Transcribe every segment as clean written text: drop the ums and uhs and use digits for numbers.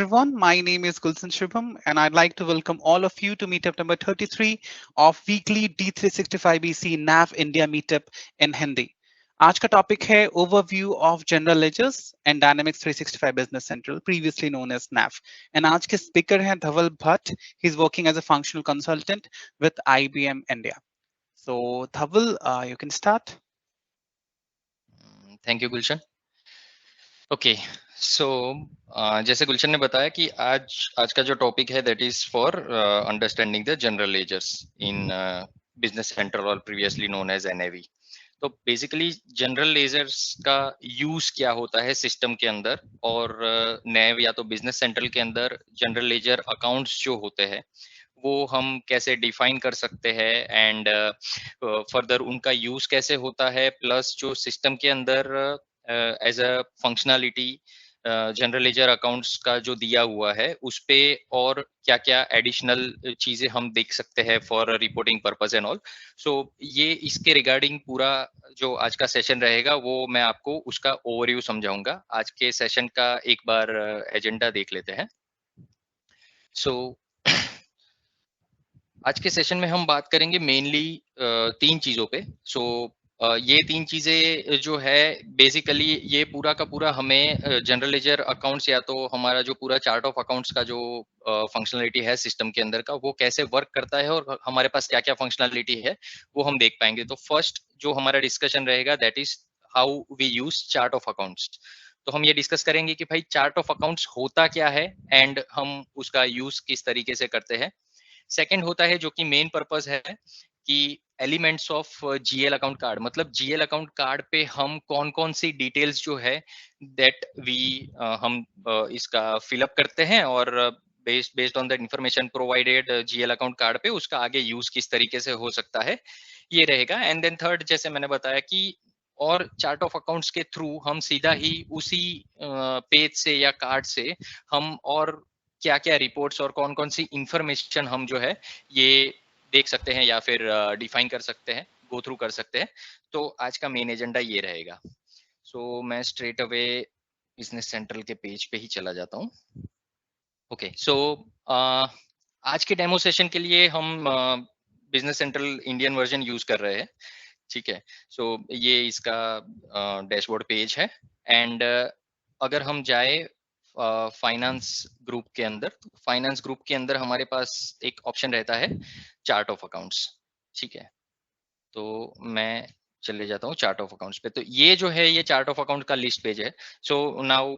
everyone. My name is Gulshan Shubham, and I'd like to welcome all of you to meetup number 33 of weekly D365BC NAV India meetup in Hindi. आज का topic है overview of general ledgers and dynamics 365 business central previously known as NAV. And आज के speaker हैं Dhaval Bhatt. He is working as a functional consultant with IBM India. So Dhaval, you can start. Thank you Gulshan. Okay, so जैसे गुलशन ने बताया कि आज का जो टॉपिक है that is for understanding the general ledgers in business central और प्रीवियसली नोन एज NAV. तो बेसिकली जनरल लेजर्स का यूज क्या होता है सिस्टम के अंदर, और NAV या तो बिजनेस सेंट्रल के अंदर जनरल लेजर अकाउंट्स जो होते हैं वो हम कैसे डिफाइन कर सकते हैं, एंड फर्दर उनका यूज कैसे होता है, प्लस जो सिस्टम के अंदर as a functionality general ledger accounts का जो दिया हुआ है उस पे और क्या क्या एडिशनल चीजें हम देख सकते हैं for reporting purpose and all. So ये इसके रिगार्डिंग पूरा जो आज का सेशन रहेगा वो मैं आपको उसका ओवरव्यू समझाऊंगा. आज के सेशन का एक बार एजेंडा देख लेते हैं. सो आज के सेशन में हम बात करेंगे मेनली 3 चीजों पे. सो ये 3 चीजें जो है बेसिकली ये पूरा का पूरा हमें जनरल लेजर अकाउंट्स या तो हमारा जो पूरा चार्ट ऑफ अकाउंट्स का जो फंक्शनलिटी है सिस्टम के अंदर का वो कैसे वर्क करता है और हमारे पास क्या क्या फंक्शनलिटी है वो हम देख पाएंगे. तो फर्स्ट जो हमारा डिस्कशन रहेगा that is how we use chart of accounts. तो हम ये डिस्कस करेंगे कि भाई चार्ट ऑफ अकाउंट्स होता क्या है एंड हम उसका यूज किस तरीके से करते हैं. सेकंड होता है जो कि मेन पर्पस है कि elements of GL account card, मतलब GL अकाउंट कार्ड पे हम कौन कौन सी डिटेल्स जो है दैट वी हम इसका फिलअप करते हैं और based on the information provided GL account card पे उसका आगे यूज किस तरीके से हो सकता है ये रहेगा. एंड देन थर्ड जैसे मैंने बताया कि और चार्ट ऑफ अकाउंट्स के थ्रू हम सीधा ही उसी पेज से या कार्ड से हम और क्या क्या रिपोर्ट्स और कौन कौन सी इंफॉर्मेशन हम जो है ये देख सकते हैं या फिर डिफाइन कर सकते हैं, गो थ्रू कर सकते हैं. तो आज का मेन एजेंडा ये रहेगा. सो मैं स्ट्रेट अवे बिजनेस सेंट्रल के पेज पे ही चला जाता हूँ. ओके, सो आज के डेमो सेशन के लिए हम business central Indian version use कर रहे हैं. ठीक है, सो ये इसका डैशबोर्ड पेज है. एंड अगर हम जाए फाइनेंस ग्रुप के अंदर, फाइनेंस ग्रुप के अंदर हमारे पास एक ऑप्शन रहता है चार्ट ऑफ अकाउंट्स. ठीक है, तो मैं चले जाता हूँ चार्ट ऑफ अकाउंट्स पे. तो ये जो है ये चार्ट ऑफ अकाउंट का लिस्ट पेज है. सो नाउ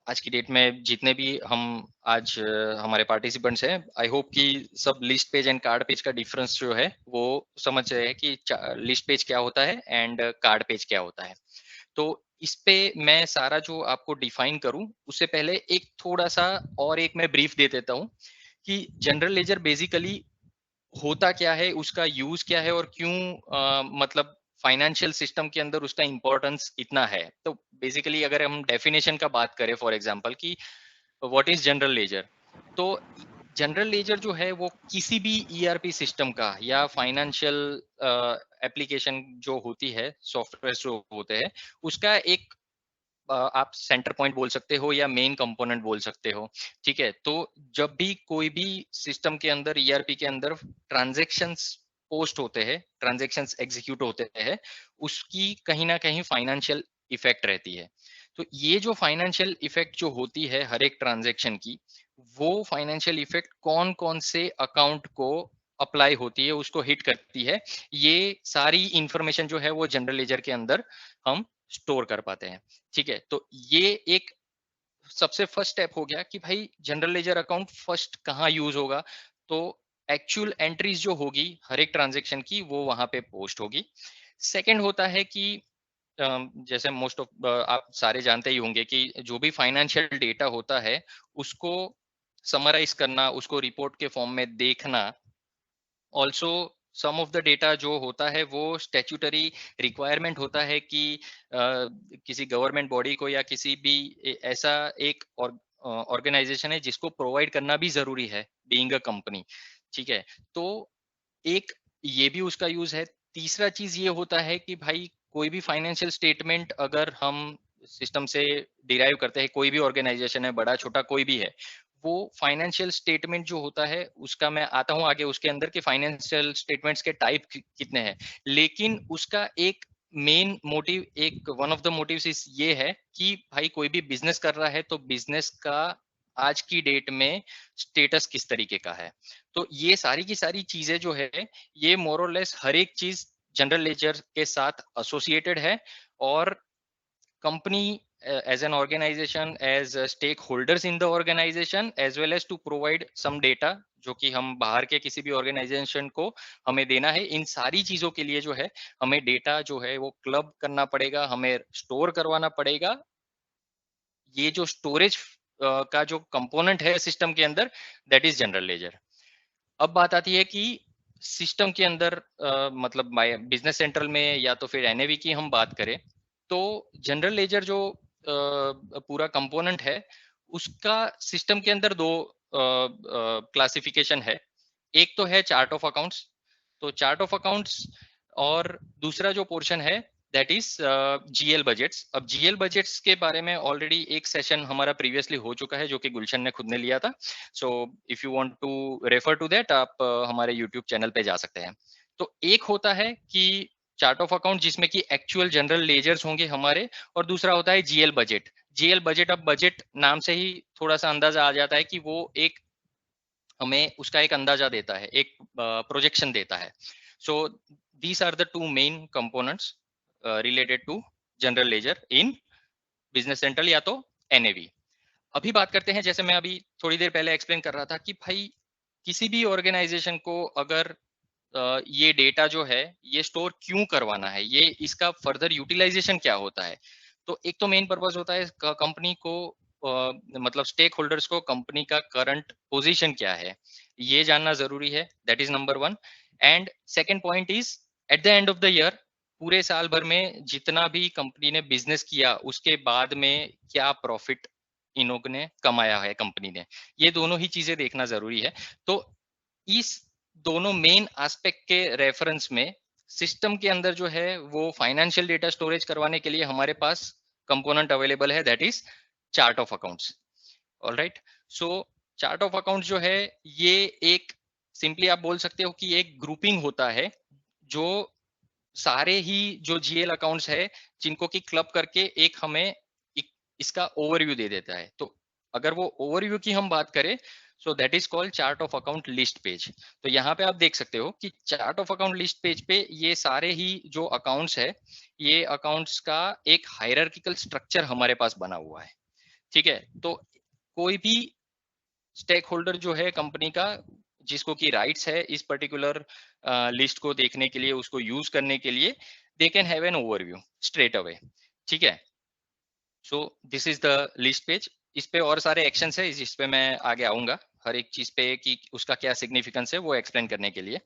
आज की डेट में जितने भी हम आज हमारे पार्टिसिपेंट्स हैं, आई होप कि सब list page and card page का डिफरेंस जो है वो समझ रहे हैं कि लिस्ट पेज क्या होता है एंड कार्ड पेज क्या होता है. तो इस पे मैं सारा जो आपको डिफाइन करूं उससे पहले एक थोड़ा सा और एक मैं ब्रीफ दे देता हूं कि जनरल लेजर बेसिकली होता क्या है, उसका यूज क्या है और क्यों मतलब फाइनेंशियल सिस्टम के अंदर उसका इंपॉर्टेंस इतना है. तो बेसिकली अगर हम डेफिनेशन का बात करें फॉर एग्जांपल कि व्हाट इज जनरल लेजर, तो जनरल लेजर जो है वो किसी भी ERP सिस्टम का या फाइनेंशियल एप्लीकेशन जो होती है, सॉफ्टवेयर जो होते हैं उसका एक आप सेंटर पॉइंट बोल सकते हो या मेन कंपोनेंट बोल सकते हो. ठीक है, तो जब भी कोई भी सिस्टम के अंदर ERP के अंदर ट्रांजेक्शन्स पोस्ट होते हैं, ट्रांजेक्शन्स एग्जीक्यूट होते हैं, उसकी कहीं ना कहीं फाइनेंशियल इफेक्ट रहती है. तो ये जो फाइनेंशियल इफेक्ट जो होती है हर एक ट्रांजेक्शन की, वो फाइनेंशियल इफेक्ट कौन कौन से अकाउंट को अप्लाई होती है, उसको हिट करती है, ये सारी इंफॉर्मेशन जो है वो जनरल लेजर के अंदर हम स्टोर कर पाते हैं. ठीक है, तो ये एक सबसे फर्स्ट स्टेप हो गया कि भाई जनरल लेजर अकाउंट फर्स्ट कहाँ यूज होगा. तो एक्चुअल एंट्रीज जो होगी हर एक ट्रांजेक्शन की वो वहां पे पोस्ट होगी. सेकंड होता है कि जैसे मोस्ट ऑफ आप सारे जानते ही होंगे कि जो भी फाइनेंशियल डेटा होता है उसको समराइज करना, उसको रिपोर्ट के फॉर्म में देखना. Also some of the data जो होता है वो स्टैट्यूटरी रिक्वायरमेंट होता है कि किसी गवर्नमेंट बॉडी को या किसी भी ऐसा एक ऑर्गेनाइजेशन है जिसको प्रोवाइड करना भी जरूरी है बीइंग अ कंपनी. ठीक है, तो एक ये भी उसका यूज है. तीसरा चीज ये होता है कि भाई कोई भी फाइनेंशियल स्टेटमेंट अगर हम सिस्टम से डिराइव करते हैं, कोई भी ऑर्गेनाइजेशन है, बड़ा छोटा कोई भी है, वो फाइनेंशियल स्टेटमेंट जो होता है उसका मैं आता हूँ आगे उसके अंदर कि फाइनेंशियल स्टेटमेंट्स के टाइप कितने हैं, लेकिन उसका एक मेन मोटिव, एक वन ऑफ द मोटिव्स इस ये है कि भाई कोई भी बिजनेस कर रहा है तो बिजनेस का आज की डेट में स्टेटस किस तरीके का है। तो ये सारी की सारी चीजें जो है, ये मोर और लेस हर एक चीज जनरल लेजर के साथ एसोसिएटेड है, और company as an organization, as stakeholders in the organization, as well as to provide some data जो कि हम बाहर के किसी भी ऑर्गेनाइजेशन को हमें देना है, इन सारी चीजों के लिए जो है हमें डेटा जो है वो क्लब करना पड़ेगा, हमें स्टोर करवाना पड़ेगा। ये जो स्टोरेज का जो कंपोनेंट है सिस्टम के अंदर, दैट इज जनरल लेजर। अब बात आती है कि सिस्टम के अंदर मतलब बिजनेस सेंट्रल में या तो फिर एनएवी की हम बात करें, तो जनरल लेजर जो पूरा कंपोनेंट है उसका सिस्टम के अंदर दो क्लासिफिकेशन है। एक तो है चार्ट ऑफ अकाउंट्स, तो चार्ट ऑफ अकाउंट्स, और दूसरा जो पोर्शन है दैट इज जीएल बजट्स। अब जीएल बजट्स के बारे में ऑलरेडी एक सेशन हमारा प्रीवियसली हो चुका है जो कि गुलशन ने खुद ने लिया था। So if you want to refer to that, आप हमारे यूट्यूब चैनल पे जा सकते हैं। तो एक होता है कि चार्ट ऑफ अकाउंट जिसमें कि एक्चुअल जनरल लेजर्स होंगे हमारे, और दूसरा होता है जीएल बजट। जीएल बजट, अब बजट नाम से ही थोड़ा सा अंदाजा आ जाता है कि वो एक हमें उसका एक अंदाजा देता है, एक प्रोजेक्शन देता है। So these are the two main components related to general ledger in business central या तो एनएवी। अभी बात करते हैं, जैसे मैं अभी थोड़ी देर पहले एक्सप्लेन कर रहा था कि भाई किसी भी ऑर्गेनाइजेशन को अगर ये डेटा जो है ये स्टोर क्यों करवाना है, ये इसका फर्दर यूटिलाइजेशन क्या होता है। तो एक तो मेन पर्पस होता है कंपनी को मतलब स्टेक होल्डर्स को कंपनी का करंट पोजीशन क्या है ये जानना जरूरी है, that is number one. And second point is at the end of the year, पूरे साल भर में जितना भी कंपनी ने बिजनेस किया उसके बाद में क्या प्रॉफिट इन लोगों ने कमाया है कंपनी ने, ये दोनों ही चीजें देखना जरूरी है। तो इस दोनों मेन एस्पेक्ट के रेफरेंस में सिस्टम के अंदर जो है वो फाइनेंशियल डेटा स्टोरेज करवाने के लिए हमारे पास कंपोनेंट अवेलेबल है, that is chart of accounts. Alright, so chart of accounts जो है ये एक सिंपली आप बोल सकते हो कि एक ग्रुपिंग होता है जो सारे ही जो जीएल अकाउंट्स है जिनको कि क्लब करके एक हमें इसका ओवरव्यू दे देता है। तो अगर वो ओवरव्यू की हम बात करें, सो that is called chart of account list page. तो यहाँ पे आप देख सकते हो कि chart of account list page पे ये सारे ही जो अकाउंट्स है, ये अकाउंट्स का एक हायरार्किकल स्ट्रक्चर हमारे पास बना हुआ है। ठीक है, तो कोई भी स्टेक होल्डर जो है कंपनी का, जिसको की राइट्स है इस पर्टिकुलर लिस्ट को देखने के लिए, उसको यूज करने के लिए, they can have an overview straight away. ठीक है, सो this is the list page. इस पे और सारे एक्शंस है, इस पे मैं आगे आऊंगा हर एक चीज पे कि उसका क्या सिग्निफिकेंस है वो एक्सप्लेन करने के लिए।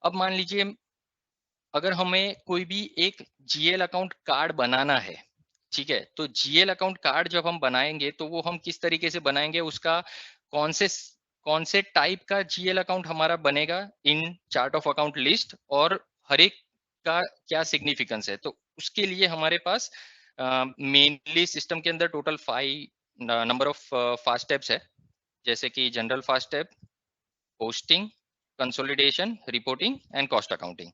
अब मान लीजिए अगर हमें कोई भी एक जीएल अकाउंट कार्ड बनाना है, ठीक है, तो जीएल अकाउंट कार्ड जब हम बनाएंगे तो वो हम किस तरीके से बनाएंगे, उसका कौन से टाइप का जीएल अकाउंट हमारा बनेगा इन चार्ट ऑफ अकाउंट लिस्ट, और हर एक का क्या सिग्निफिकेंस है। तो उसके लिए हमारे पास मेनली सिस्टम के अंदर total 5 number of fast steps है, जैसे कि general fast step, posting, consolidation, reporting and cost accounting.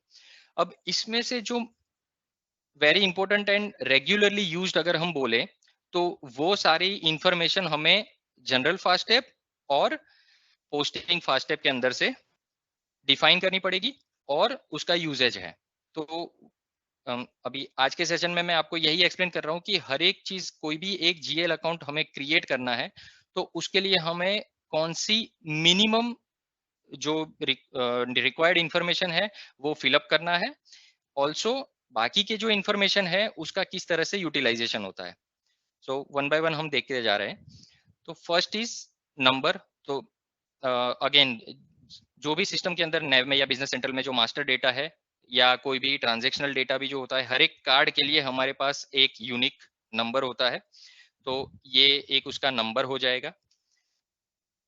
अब इसमें से जो very important and regularly used अगर हम बोले, तो वो सारी इंफॉर्मेशन हमें जनरल फास्ट स्टेप और पोस्टिंग फास्ट स्टेप के अंदर से डिफाइन करनी पड़ेगी और उसका यूजेज है। तो अभी आज के सेशन में मैं आपको यही एक्सप्लेन कर रहा हूँ कि हर एक चीज, कोई भी एक जीएल अकाउंट हमें क्रिएट करना है तो उसके लिए हमें कौन सी मिनिमम जो रिक्वायर्ड इंफॉर्मेशन है वो फिलअप करना है, ऑल्सो बाकी के जो इंफॉर्मेशन है उसका किस तरह से यूटिलाइजेशन होता है। सो वन बाय वन हम देखते जा रहे हैं। तो फर्स्ट इज नंबर। तो अगेन जो भी सिस्टम के अंदर नैव में या बिजनेस सेंट्रल में जो मास्टर डेटा है या कोई भी ट्रांजेक्शनल डेटा भी जो होता है, हर एक कार्ड के लिए हमारे पास एक यूनिक नंबर होता है, तो ये एक उसका नंबर हो जाएगा।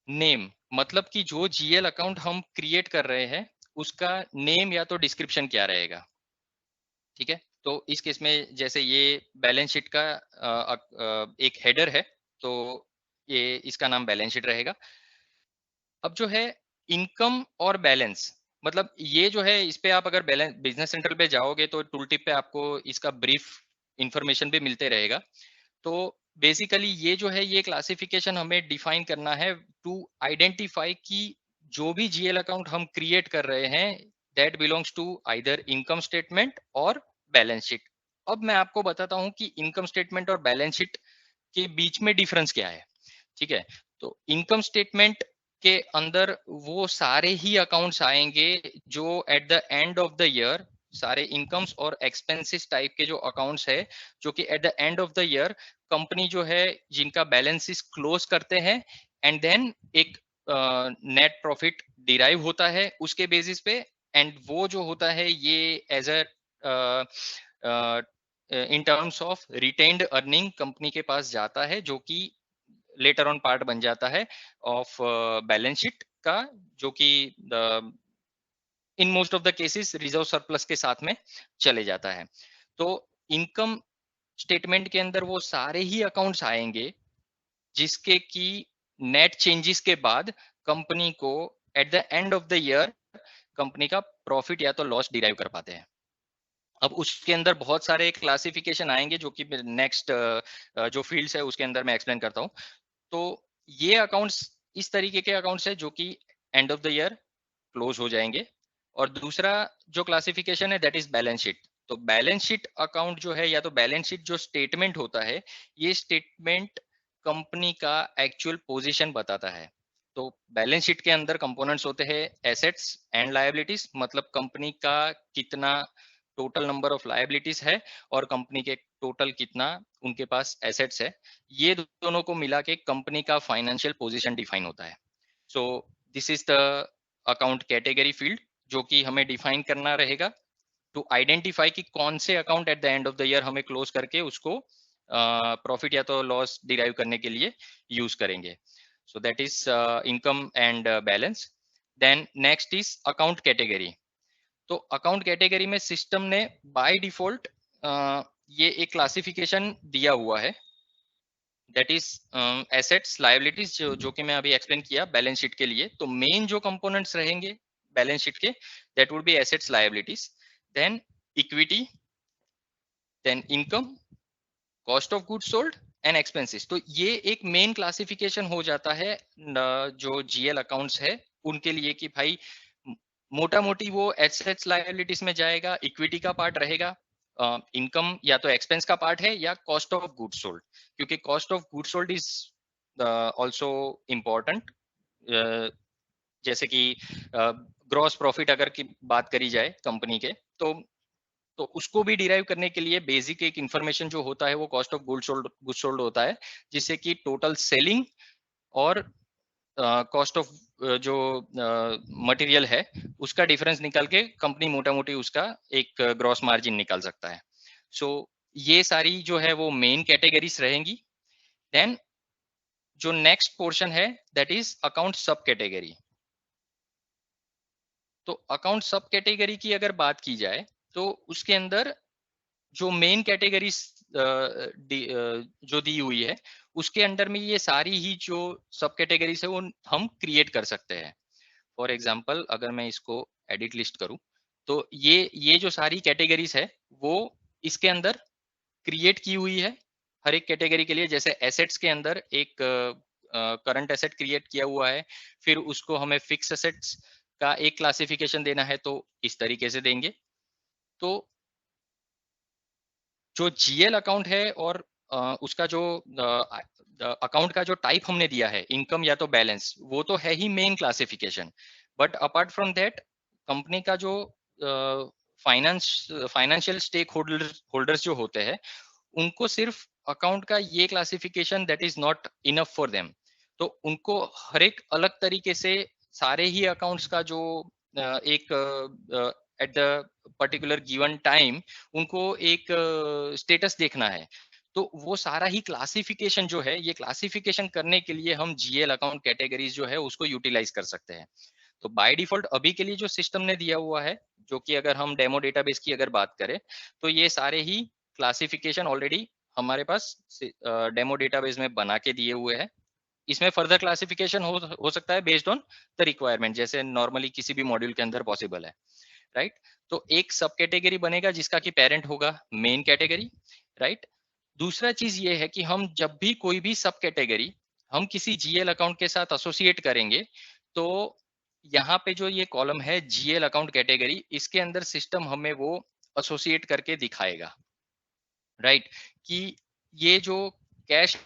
नेम, मतलब कि जो जीएल अकाउंट हम क्रिएट कर रहे हैं उसका नेम या तो डिस्क्रिप्शन क्या रहेगा। ठीक है, तो इस केस में जैसे ये बैलेंस शीट का एक हेडर है, तो ये इसका नाम बैलेंस शीट रहेगा। अब जो है इनकम और बैलेंस, मतलब ये जो है इस पे आप अगर बैलेंस बिजनेस सेंट्रल पे जाओगे तो टूल टिप पे आपको इसका ब्रीफ इंफॉर्मेशन भी मिलते रहेगा। तो बेसिकली ये जो है ये क्लासिफिकेशन हमें डिफाइन करना है टू आइडेंटिफाई कि जो भी जीएल अकाउंट हम क्रिएट कर रहे हैं that belongs to either income statement और बैलेंस शीट। अब मैं आपको बताता हूं कि इनकम स्टेटमेंट और बैलेंस शीट के बीच में डिफरेंस क्या है। ठीक है, तो इनकम स्टेटमेंट के अंदर वो सारे ही अकाउंट्स आएंगे जो at the end of the year सारे इनकम्स और एक्सपेंसेस टाइप के जो अकाउंट्स है, जो कि at the end of the year company जो है जिनका बैलेंसेस क्लोज करते हैं, एंड देन एक नेट प्रॉफिट डिराइव होता है उसके बेसिस पे। एंड वो जो होता है ये as a in terms of retained earning company के पास जाता है, जो कि लेटर ऑन पार्ट बन जाता है ऑफ बैलेंस शीट का, जो कि in most of the cases reserve surplus के साथ में चले जाता है। तो इनकम स्टेटमेंट के अंदर वो सारे ही अकाउंट्स आएंगे जिसके की नेट चेंजेस के बाद कंपनी को at the end of the year company का प्रॉफिट या तो लॉस डिराइव कर पाते हैं। अब उसके अंदर बहुत सारे क्लासिफिकेशन आएंगे जो कि नेक्स्ट जो फील्ड्स है उसके अंदर मैं एक्सप्लेन करता हूँ। तो ये अकाउंट्स इस तरीके के अकाउंट्स है जो कि end of the year close हो जाएंगे। और दूसरा जो क्लासिफिकेशन है दैट इज बैलेंस शीट। तो बैलेंस शीट अकाउंट जो है या तो बैलेंस शीट जो स्टेटमेंट होता है, ये स्टेटमेंट कंपनी का एक्चुअल पोजीशन बताता है। तो बैलेंस शीट के अंदर कंपोनेंट्स होते हैं एसेट्स एंड लायबिलिटीज, मतलब कंपनी का कितना टोटल नंबर ऑफ लायबिलिटीज है और कंपनी के टोटल कितना उनके पास एसेट्स है। ये दोनों को मिला के कंपनी का फाइनेंशियल पोजीशन डिफाइन होता है। सो this is the account category field जो कि हमें डिफाइन करना रहेगा टू आइडेंटिफाई कि कौन से account at the end of the year हमें क्लोज करके उसको प्रॉफिट या तो लॉस डिराइव करने के लिए यूज करेंगे। So that is income and balance. Then next is account category. तो अकाउंट कैटेगरी में सिस्टम ने बाय डिफॉल्ट ये एक क्लासिफिकेशन दिया हुआ है दैट इज एसेट्स लायबिलिटीज, जो कि मैं अभी एक्सप्लेन किया बैलेंस शीट के लिए। तो मेन जो कंपोनेंट्स रहेंगे बैलेंस शीट के that would be assets liabilities, then equity, then income, cost of goods sold and expenses. तो ये एक मेन क्लासिफिकेशन हो जाता है जो जीएल अकाउंट्स है उनके लिए कि भाई मोटा मोटी वो एसेट्स लायबिलिटीज में जाएगा, इक्विटी का पार्ट रहेगा, इनकम या तो एक्सपेंस का पार्ट है या कॉस्ट ऑफ गुड्स सोल्ड, क्योंकि cost of goods sold is also important. जैसे कि ग्रॉस प्रॉफिट अगर की बात करी जाए कंपनी के, तो उसको भी डिराइव करने के लिए बेसिक एक इंफॉर्मेशन जो होता है वो कॉस्ट ऑफ गुड्स सोल्ड होता है, जिससे कि टोटल सेलिंग और कॉस्ट ऑफ जो मटेरियल है उसका डिफरेंस निकाल के कंपनी मोटा मोटी उसका एक ग्रॉस मार्जिन निकाल सकता है। सो ये सारी जो है वो मेन कैटेगरीज रहेंगी। देन जो नेक्स्ट पोर्शन है that is account sub category. तो अकाउंट सब कैटेगरी की अगर बात की जाए तो उसके अंदर जो मेन कैटेगरीज जो दी हुई है उसके अंडर में ये सारी ही जो सब कैटेगरीज है वो हम क्रिएट कर सकते हैं। फॉर एग्जांपल अगर मैं इसको एडिट लिस्ट करूं तो ये जो सारी कैटेगरीज है वो इसके अंदर क्रिएट की हुई है हर एक कैटेगरी के लिए। जैसे एसेट्स के अंदर एक करंट एसेट क्रिएट किया हुआ है, फिर उसको हमें फिक्स एसेट्स का एक क्लासिफिकेशन देना है तो इस तरीके से देंगे। तो जो जीएल अकाउंट है और उसका जो अकाउंट का जो टाइप हमने दिया है इनकम या तो बैलेंस, वो तो है ही main classification. But apart from that company का जो फाइनेंशियल स्टेक होल्डर्स जो होते हैं उनको सिर्फ अकाउंट का ये classification that is not enough for them. तो उनको हर एक अलग तरीके से सारे ही अकाउंट्स का जो एक at the particular given time उनको एक स्टेटस देखना है। तो वो सारा ही क्लासिफिकेशन जो है ये क्लासिफिकेशन करने के लिए हम जीएल अकाउंट कैटेगरीज जो है उसको यूटिलाइज कर सकते हैं। तो बाय डिफॉल्ट अभी के लिए जो सिस्टम ने दिया हुआ है, जो कि अगर हम डेमो डेटाबेस की अगर बात करें, तो ये सारे ही क्लासिफिकेशन ऑलरेडी हमारे पास डेमो डेटाबेस में बना के दिए हुए हैं। इसमें फर्दर क्लासिफिकेशन हो सकता है बेस्ड ऑन द रिक्वायरमेंट, जैसे नॉर्मली किसी भी मॉड्यूल के अंदर पॉसिबल है, राइट। तो एक सब कैटेगरी बनेगा जिसका कि पेरेंट होगा मेन कैटेगरी, राइट। दूसरा चीज ये है कि हम जब भी कोई भी सब कैटेगरी हम किसी जीएल अकाउंट के साथ एसोसिएट करेंगे, तो यहाँ पे जो ये कॉलम है जीएल अकाउंट कैटेगरी, इसके अंदर सिस्टम हमें वो एसोसिएट करके दिखाएगा, राइट। कि ये जो कैश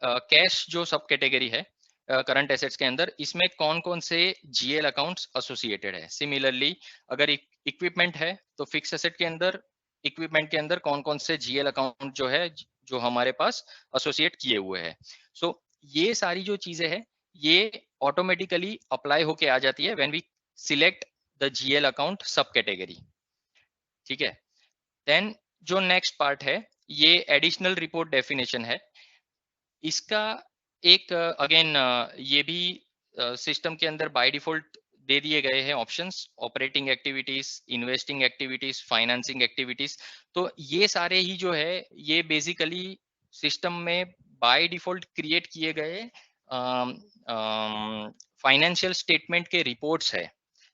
कैश जो सब कैटेगरी है करंट एसेट्स के अंदर, इसमें कौन कौन से जीएल अकाउंट्स एसोसिएटेड है। सिमिलरली अगर इक्विपमेंट है तो फिक्स एसेट के अंदर, इक्विपमेंट के अंदर कौन कौन से जीएल अकाउंट जो है जो हमारे पास एसोसिएट किए हुए हैं। सो ये सारी जो चीजें हैं ये ऑटोमेटिकली अप्लाई होके आ जाती है when we select the GL account sub category, ठीक है। देन जो नेक्स्ट पार्ट है ये एडिशनल रिपोर्ट डेफिनेशन है। इसका एक अगेन ये भी सिस्टम के अंदर बाय डिफॉल्ट दे दिए गए हैं options, operating activities, investing activities, financing activities. तो ये सारे ही जो है ये बेसिकली सिस्टम में बाय डिफॉल्ट क्रिएट किए गए फाइनेंशियल स्टेटमेंट के रिपोर्ट्स है,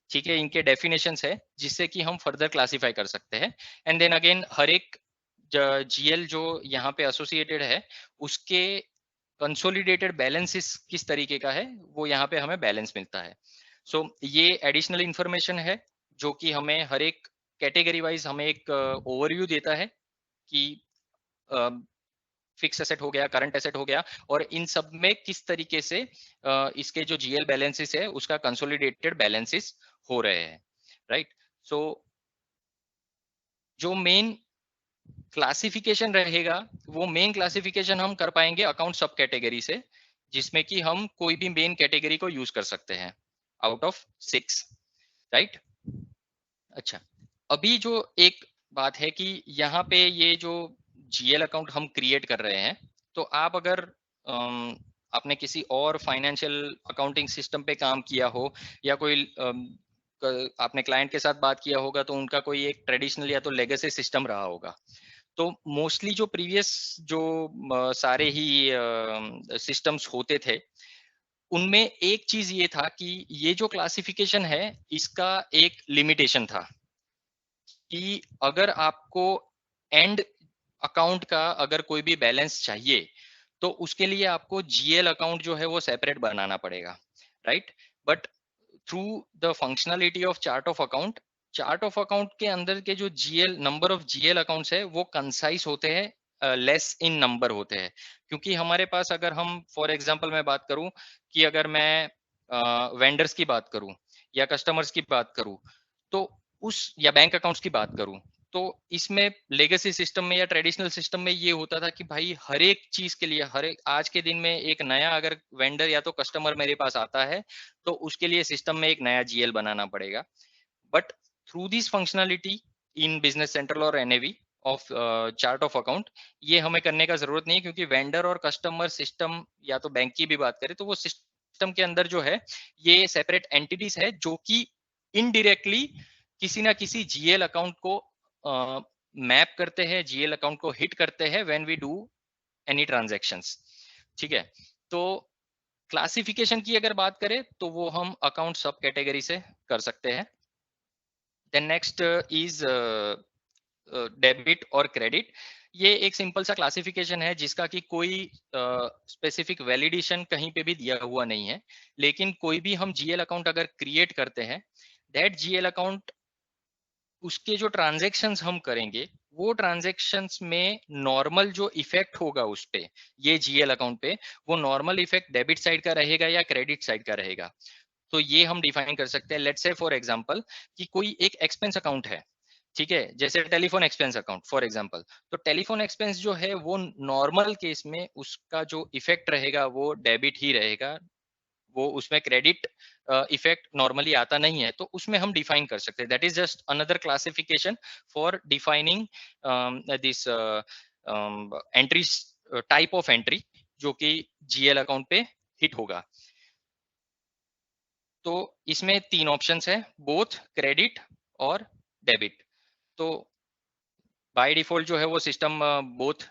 ठीक है। इनके डेफिनेशंस है जिससे कि हम फर्दर क्लासिफाई कर सकते हैं। एंड देन अगेन हर एक जीएल जो यहाँ पे एसोसिएटेड है उसके कंसोलिडेटेड बैलेंसेस किस तरीके का है वो यहाँ पे हमें बैलेंस मिलता है। सो ये एडिशनल इंफॉर्मेशन है जो कि हमें हर एक कैटेगरी वाइज हमें एक ओवरव्यू देता है कि फिक्स एसेट हो गया, करंट एसेट हो गया, और इन सब में किस तरीके से इसके जो जीएल बैलेंसेस है उसका कंसोलिडेटेड बैलेंसेस हो रहे हैं, राइट। सो जो मेन क्लासिफिकेशन रहेगा वो मेन क्लासिफिकेशन हम कर पाएंगे अकाउंट सब कैटेगरी से, जिसमें कि हम कोई भी मेन कैटेगरी को यूज कर सकते हैं आउट ऑफ 6, राइट। अच्छा, अभी जो एक बात है कि यहाँ पे ये जो जीएल अकाउंट हम क्रिएट कर रहे हैं, तो आप अगर आपने किसी और फाइनेंशियल अकाउंटिंग सिस्टम पे काम किया हो या कोई आपने क्लाइंट के साथ बात किया होगा तो उनका कोई एक ट्रेडिशनल या तो लेगेसी सिस्टम रहा होगा, तो मोस्टली जो प्रीवियस जो सारे ही सिस्टम्स होते थे उनमें एक चीज ये था कि ये जो क्लासिफिकेशन है इसका एक लिमिटेशन था कि अगर आपको एंड अकाउंट का अगर कोई भी बैलेंस चाहिए तो उसके लिए आपको जीएल अकाउंट जो है वो सेपरेट बनाना पड़ेगा, right. But through the functionality of chart of account, chart of account के अंदर के जो GL number of GL accounts है वो कंसाइज होते हैं, लेस इन नंबर होते हैं। क्योंकि हमारे पास अगर हम फॉर एग्जांपल मैं बात करूं कि अगर मैं वेंडर्स की बात करूं या कस्टमर्स की बात करूं तो उस या बैंक अकाउंट्स की बात करूं तो इसमें लेगेसी सिस्टम में या ट्रेडिशनल सिस्टम में ये होता था कि भाई हर एक चीज के लिए हर एक आज के दिन में एक नया अगर वेंडर या तो कस्टमर मेरे पास आता है तो उसके लिए सिस्टम में एक नया जीएल बनाना पड़ेगा। But through this functionality in business central और NAV of chart of account ये हमें करने का जरूरत नहीं है, क्योंकि वेंडर और कस्टमर सिस्टम या तो बैंक की भी बात करें तो वो सिस्टम के अंदर जो है ये सेपरेट एंटिटीज है जो कि इनडायरेक्टली किसी ना किसी जीएल अकाउंट को मैप करते हैं, जीएल अकाउंट को हिट करते हैं when we do any transactions, ठीक है। तो क्लासिफिकेशन की अगर बात करें तो वो हम अकाउंट सब कैटेगरी से कर सकते हैं। देन नेक्स्ट इज डेबिट और क्रेडिट। ये एक सिंपल सा क्लासिफिकेशन है जिसका कि कोई स्पेसिफिक वैलिडेशन कहीं पे भी दिया हुआ नहीं है, लेकिन कोई भी हम जीएल अकाउंट अगर क्रिएट करते हैं दैट जीएल अकाउंट उसके जो ट्रांजैक्शंस हम करेंगे वो ट्रांजैक्शंस में नॉर्मल जो इफेक्ट होगा उस पे ये जीएल अकाउंट पे वो नॉर्मल इफेक्ट डेबिट साइड का रहेगा या क्रेडिट साइड का रहेगा। तो ये हम डिफाइन कर सकते हैं। लेट्स से फॉर एग्जांपल कि कोई एक एक्सपेंस अकाउंट है, ठीक है, जैसे telephone expense account for example, तो टेलीफोन एक्सपेंस जो है वो नॉर्मल केस में उसका जो इफेक्ट रहेगा वो डेबिट ही रहेगा, वो उसमें क्रेडिट इफेक्ट नॉर्मली आता नहीं है, तो उसमें हम डिफाइन कर सकते हैं। That is just another classification for defining this entry type of entry जो कि जीएल अकाउंट पे हिट होगा। तो इसमें 3 ऑप्शंस है, बोथ क्रेडिट और डेबिट। तो बाय डिफॉल्ट जो है वो सिस्टम बोथ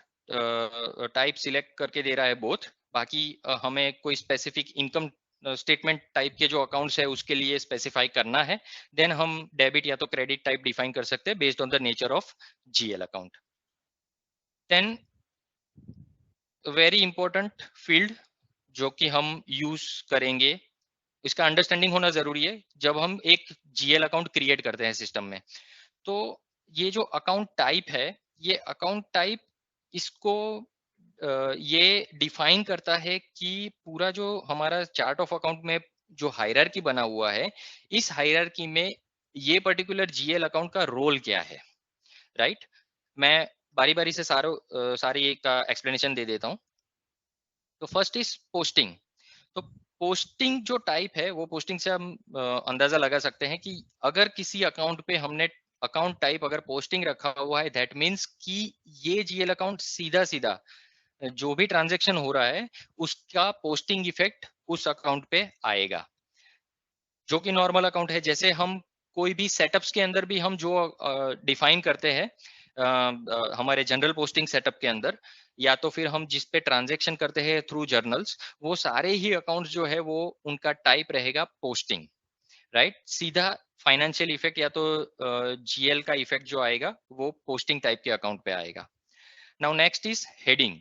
टाइप सिलेक्ट करके दे रहा है बोथ। बाकी हमें कोई स्पेसिफिक इनकम स्टेटमेंट टाइप के जो अकाउंट्स है उसके लिए स्पेसिफाई करना है, देन हम डेबिट या तो क्रेडिट टाइप डिफाइन कर सकते हैं based on the nature of GL account. Then very important field जो कि हम यूज करेंगे, इसका अंडरस्टैंडिंग होना जरूरी है जब हम एक जीएल अकाउंट क्रिएट करते हैं सिस्टम में। तो ये जो अकाउंट टाइप है, ये अकाउंट टाइप इसको ये डिफाइन करता है कि पूरा जो हमारा चार्ट ऑफ अकाउंट में जो हायरार्की बना हुआ है, इस हायरार्की में ये पर्टिकुलर जीएल अकाउंट का रोल क्या है, राइट? मैं बारी बारी से सारी का एक्सप्लेनेशन दे देता हूँ। तो फर्स्ट इज पोस्टिंग। तो पोस्टिंग जो टाइप है, वो पोस्टिंग से हम अंदाजा लगा सकते हैं कि अगर किसी अकाउंट पे हमने अकाउंट टाइप अगर पोस्टिंग रखा हुआ है, दैट मीन्स कि ये जीएल अकाउंट सीधा सीधा जो भी ट्रांजैक्शन हो रहा है उसका पोस्टिंग इफेक्ट उस अकाउंट पे आएगा, जो कि नॉर्मल अकाउंट है। जैसे हम कोई भी सेटअप्स के अंदर भी हम जो डिफाइन करते हैं हमारे जनरल पोस्टिंग सेटअप के अंदर, या तो फिर हम जिस पे ट्रांजैक्शन करते हैं थ्रू जर्नल्स, वो सारे ही अकाउंट्स जो है वो उनका टाइप रहेगा पोस्टिंग, राइट? सीधा फाइनेंशियल इफेक्ट या तो जीएल का इफेक्ट जो आएगा वो पोस्टिंग टाइप के अकाउंट पे आएगा। Now next is heading.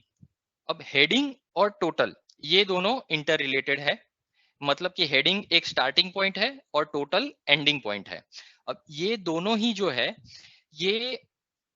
अब हेडिंग और टोटल ये दोनों इंटर रिलेटेड है, मतलब कि हेडिंग एक स्टार्टिंग पॉइंट है और टोटल एंडिंग पॉइंट है। अब ये दोनों ही जो है ये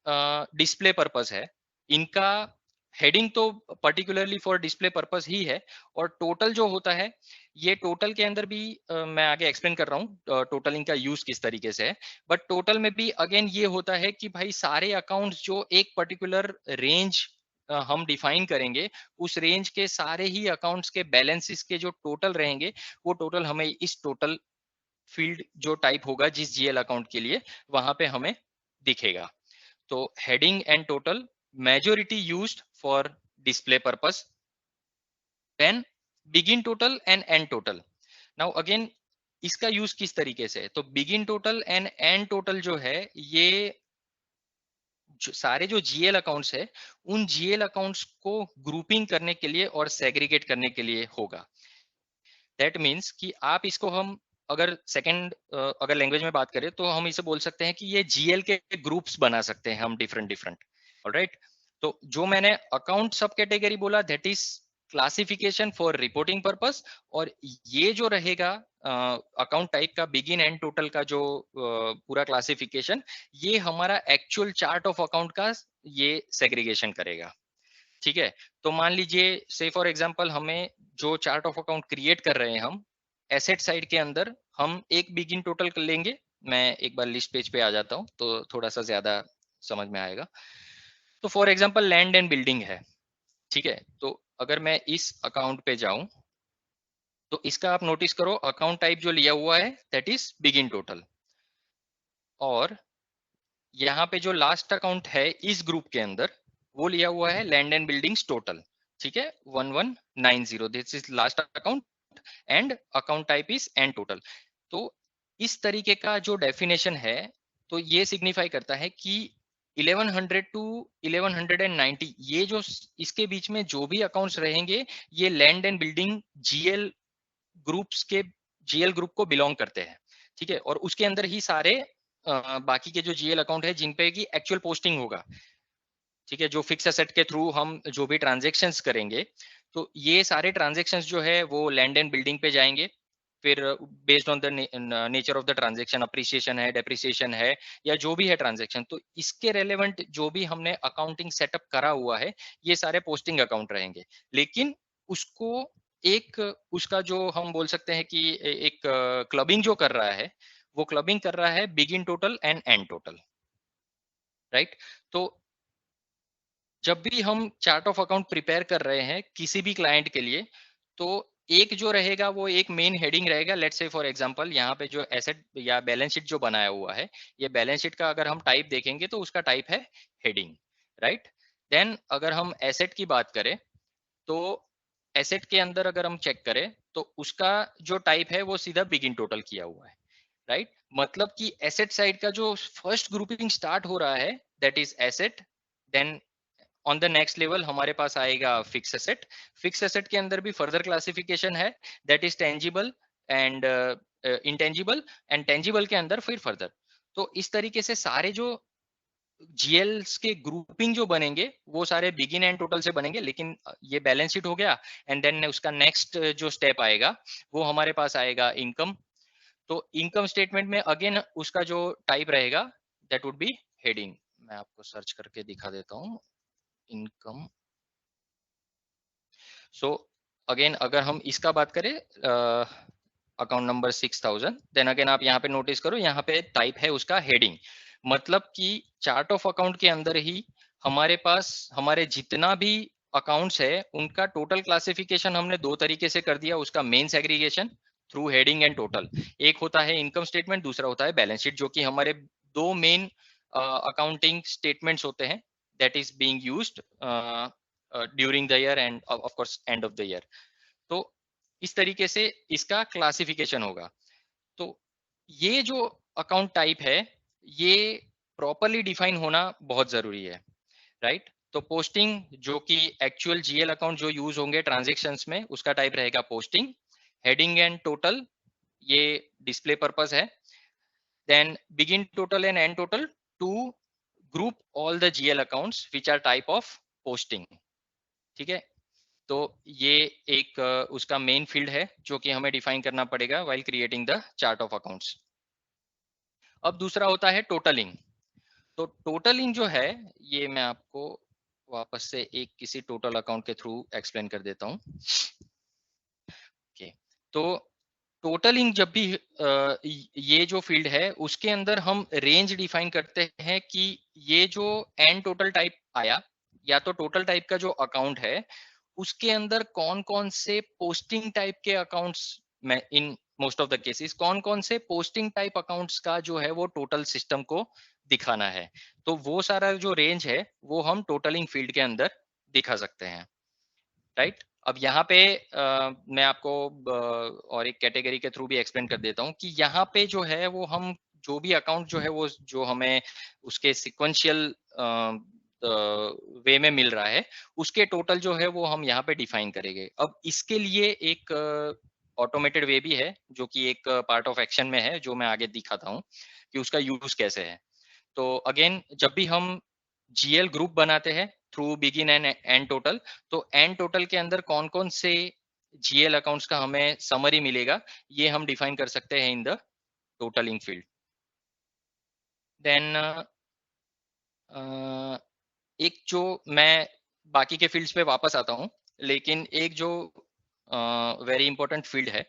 डिस्प्ले पर्पस है इनका। हेडिंग तो पर्टिकुलरली फॉर डिस्प्ले पर्पस ही है, और टोटल जो होता है ये टोटल के अंदर भी मैं आगे एक्सप्लेन कर रहा हूँ टोटलिंग का यूज किस तरीके से है। बट टोटल में भी अगेन ये होता है कि भाई सारे अकाउंट्स जो एक पर्टिकुलर रेंज हम डिफाइन करेंगे, उस रेंज के सारे ही अकाउंट्स के बैलेंसेस के जो टोटल रहेंगे, वो टोटल हमें इस टोटल फील्ड जो टाइप होगा जिस जीएल अकाउंट के लिए, वहां पे हमें दिखेगा। तो heading and total majority used for display purpose, then begin total and end total. Now again इसका यूज किस तरीके से है, तो begin total and end total जो है ये सारे जो जीएल अकाउंट्स है उन जीएल अकाउंट्स को ग्रुपिंग करने के लिए और सेग्रीगेट करने के लिए होगा। दैट मीन्स कि आप इसको हम अगर सेकंड अगर लैंग्वेज में बात करें तो हम इसे बोल सकते हैं कि ये जीएल के ग्रुप्स बना सकते हैं हम डिफरेंट डिफरेंट। ऑलराइट, तो जो मैंने अकाउंट सब कैटेगरी बोला that is classification for reporting purpose, और ये जो रहेगा अकाउंट टाइप का बिगिन एंड टोटल का जो पूरा क्लासिफिकेशन, ये हमारा एक्चुअल चार्ट ऑफ अकाउंट का ये सेग्रीगेशन करेगा। ठीक है, तो मान लीजिए से फॉर एग्जांपल हमें जो चार्ट ऑफ अकाउंट क्रिएट कर रहे हैं हम एसेट साइड के अंदर, हम एक बिगिन टोटल कर लेंगे। मैं एक बार लिस्ट पेज पे आ जाता हूँ तो थोड़ा सा ज्यादा समझ में आएगा। तो for example land and building है, ठीक है। तो अगर मैं इस अकाउंट पे जाऊं तो इसका आप नोटिस करो अकाउंट टाइप जो लिया हुआ है दैट इज बिगिन टोटल, और यहाँ पे जो लास्ट अकाउंट है इस ग्रुप के अंदर वो लिया हुआ है लैंड एंड बिल्डिंग्स टोटल, ठीक है, 1190, this is last account and account type is and total. तो इस तरीके का जो डेफिनेशन है, तो ये सिग्निफाई करता है कि 1100 टू 1190 ये जो इसके बीच में जो भी अकाउंट्स रहेंगे ये land and building GL groups के जीएल ग्रुप को बिलोंग करते हैं, ठीक है। और उसके अंदर ही सारे बाकी के जो जीएल अकाउंट है जिन पे की एक्चुअल पोस्टिंग होगा, ठीक है, जो फिक्स एसेट के थ्रू हम जो भी ट्रांजेक्शन्स करेंगे, तो ये सारे ट्रांजेक्शन्स जो है वो लैंड एंड बिल्डिंग पे जाएंगे। फिर based on the nature of the transaction, appreciation है, डेप्रिसिएशन है, या जो भी है ट्रांजेक्शन, तो इसके रेलेवेंट जो भी हमने अकाउंटिंग सेटअप करा हुआ है ये सारे पोस्टिंग अकाउंट रहेंगे। लेकिन उसको एक उसका जो हम बोल सकते हैं कि एक क्लबिंग जो कर रहा है, वो क्लबिंग कर रहा है begin total and end total, right. तो जब भी हम चार्ट ऑफ अकाउंट प्रिपेयर कर रहे हैं किसी भी क्लाइंट के लिए, तो एक जो रहेगा वो एक मेन हेडिंग रहेगा। लेट्स से फॉर एग्जांपल यहाँ पे जो एसेट या बैलेंस शीट जो बनाया हुआ है, ये बैलेंस शीट का अगर हम टाइप देखेंगे तो उसका टाइप है हेडिंग, राइट। देन अगर हम एसेट की बात करें तो एसेट के अंदर अगर हम चेक करें तो उसका जो टाइप है वो सीधा बिगिन टोटल किया हुआ है, राइट? मतलब कि एसेट साइड का जो फर्स्ट ग्रुपिंग स्टार्ट हो रहा है that is asset, then on the next level हमारे पास आएगा फिक्स एसेट। फिक्स एसेट के अंदर भी फर्दर क्लासिफिकेशन है, that is tangible and intangible, and tangible के अंदर फिर फर्दर। तो इस तरीके से सारे जो जीएल्स के ग्रुपिंग जो बनेंगे वो सारे बिगिन एंड टोटल से बनेंगे, लेकिन ये बैलेंस शीट हो गया, एंड देन उसका नेक्स्ट जो स्टेप आएगा वो हमारे पास आएगा इनकम। तो इनकम स्टेटमेंट में अगेन उसका जो टाइप रहेगा दैट वुड बी हेडिंग। मैं आपको सर्च करके दिखा देता हूँ, इनकम। सो अगेन अगर हम इसका बात करें अकाउंट नंबर 6000, देन अगेन आप यहाँ पे नोटिस करो, यहाँ पे टाइप है उसका हेडिंग। मतलब कि चार्ट ऑफ अकाउंट के अंदर ही हमारे पास हमारे जितना भी अकाउंट्स है उनका टोटल क्लासिफिकेशन हमने दो तरीके से कर दिया, उसका main segregation through heading and total. एक होता है इनकम स्टेटमेंट, दूसरा होता है बैलेंस शीट, जो कि हमारे दो मेन अकाउंटिंग स्टेटमेंट्स होते हैं that is being used during the year end of course end of the year. तो इस तरीके से इसका क्लासिफिकेशन होगा। तो ये जो अकाउंट टाइप है ये प्रॉपरली डिफाइन होना बहुत जरूरी है, राइट? तो पोस्टिंग जो कि एक्चुअल जीएल अकाउंट जो यूज होंगे ट्रांजेक्शंस में उसका टाइप रहेगा पोस्टिंग। हेडिंग एंड टोटल ये डिस्प्ले पर्पस है। Then begin total and end total to group all the GL accounts which are type of posting. ठीक है, तो ये एक उसका मेन फील्ड है जो कि हमें डिफाइन करना पड़ेगा while creating the chart of accounts. अब दूसरा होता है टोटलिंग। तो टोटलिंग जो है ये मैं आपको वापस से एक किसी टोटल अकाउंट के थ्रू एक्सप्लेन कर देता हूँ। ओके, तो टोटलिंग जब भी ये जो फील्ड है उसके अंदर हम रेंज डिफाइन करते हैं कि ये जो एंड टोटल टाइप आया या तो टोटल टाइप का जो अकाउंट है उसके अंदर कौन कौन से पोस्टिंग टाइप के अकाउंट्स में, in most of the cases कौन कौन से पोस्टिंग टाइप अकाउंट्स का जो है वो टोटल सिस्टम को दिखाना है। तो वो सारा जो रेंज है वो हम टोटलिंग फील्ड के अंदर दिखा सकते हैं, राइट? अब यहाँ पे मैं आपको और एक कैटेगरी के थ्रू भी एक्सप्लेन कर देता हूँ कि यहाँ पे जो है वो हम जो भी अकाउंट जो है वो जो हमें उसके सिक्वेंशियल वे में मिल रहा है उसके टोटल जो है वो हम यहाँ पे डिफाइन करेंगे। अब इसके लिए एक ऑटोमेटेड वे भी है जो कि एक पार्ट ऑफ एक्शन में है जो मैं आगे दिखाता हूँ कि उसका यूज कैसे है। तो अगेन जब भी हम जीएल ग्रुप बनाते हैं through begin and end total, तो एंड टोटल के अंदर कौन कौन से जीएल अकाउंट्स का हमें समरी मिलेगा ये हम डिफाइन कर सकते हैं in the totalling field. Then एक जो मैं बाकी के फील्ड्स पे वापस आता हूँ, लेकिन एक जो वेरी इंपॉर्टेंट फील्ड है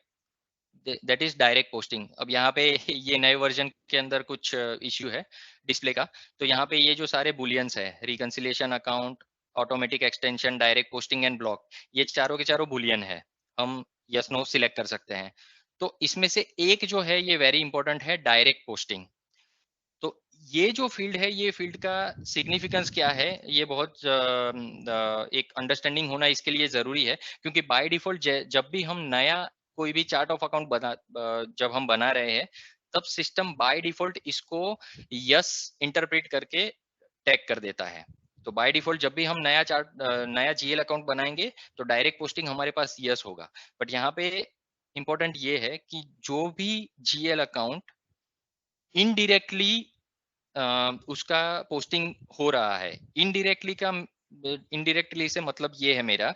दैट इज डायरेक्ट पोस्टिंग। अब यहाँ पे ये नए वर्जन के अंदर कुछ इश्यू है डिस्प्ले का। तो यहाँ पे ये जो सारे बुलियंस है, reconciliation account, automatic extension, direct posting and block, ये चारों के चारों बुलियन है, हम यस नो सिलेक्ट कर सकते हैं। तो इसमें से एक जो है ये वेरी इंपॉर्टेंट है, डायरेक्ट पोस्टिंग। तो ये जो फील्ड है ये फील्ड का सिग्निफिकेंस क्या है ये बहुत एक अंडरस्टैंडिंग होना इसके लिए जरूरी है, क्योंकि बाय डिफॉल्ट जब भी हम नया कोई भी चार्ट ऑफ अकाउंट जब हम बना रहे हैं तब सिस्टम बाय डिफॉल्ट इसको यस इंटरप्रेट करके टैग कर देता है। तो बाय डिफॉल्ट जब भी हम नया जीएल अकाउंट बनाएंगे तो डायरेक्ट पोस्टिंग हमारे पास यस होगा। बट यहाँ पे इंपॉर्टेंट ये है कि जो भी जीएल अकाउंट इनडायरेक्टली उसका पोस्टिंग हो रहा है, इनडायरेक्टली से मतलब ये है मेरा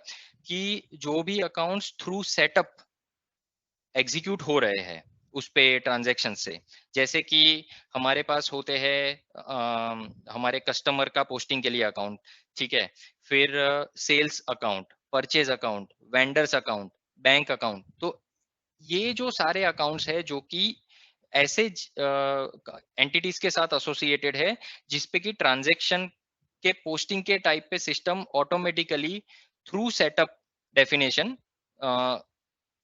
कि जो भी अकाउंट्स थ्रू सेटअप एग्जीक्यूट हो रहे हैं उस पे ट्रांजैक्शन से, जैसे कि हमारे पास होते हैं हमारे कस्टमर का पोस्टिंग के लिए अकाउंट, ठीक है, फिर sales account, purchase account, vendors account, bank account. तो ये जो सारे अकाउंट्स है जो कि ऐसे एंटिटीज के साथ एसोसिएटेड है जिसपे कि ट्रांजैक्शन के पोस्टिंग के टाइप पे system automatically through setup definition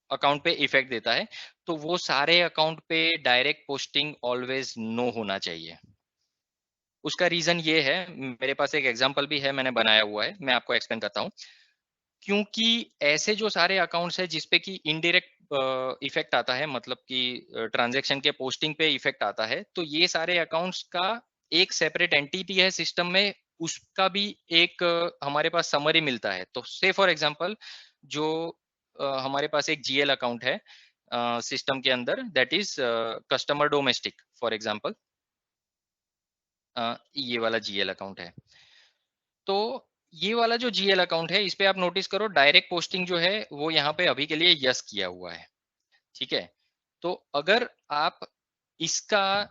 account पे इफेक्ट देता है। तो वो सारे अकाउंट पे डायरेक्ट पोस्टिंग ऑलवेज नो होना चाहिए। उसका रीजन ये है, मेरे पास एक एग्जांपल भी है, मैंने बनाया हुआ है, मैं आपको एक्सप्लेन करता हूँ। क्योंकि ऐसे जो सारे अकाउंट्स है जिसपे कि इनडायरेक्ट इफेक्ट आता है, मतलब कि ट्रांजैक्शन के पोस्टिंग पे इफेक्ट आता है, तो ये सारे अकाउंट्स का एक सेपरेट एंटिटी है सिस्टम में, उसका भी एक हमारे पास समरी मिलता है। तो से फॉर एग्जांपल जो हमारे पास एक जीएल अकाउंट है सिस्टम के अंदर, that is customer domestic for example, ये वाला जीएल अकाउंट है। तो ये वाला जो जीएल अकाउंट है, इस पे आप नोटिस करो डायरेक्ट पोस्टिंग जो है वो यहाँ पे अभी के लिए यस किया हुआ है, ठीक है। तो अगर आप इसका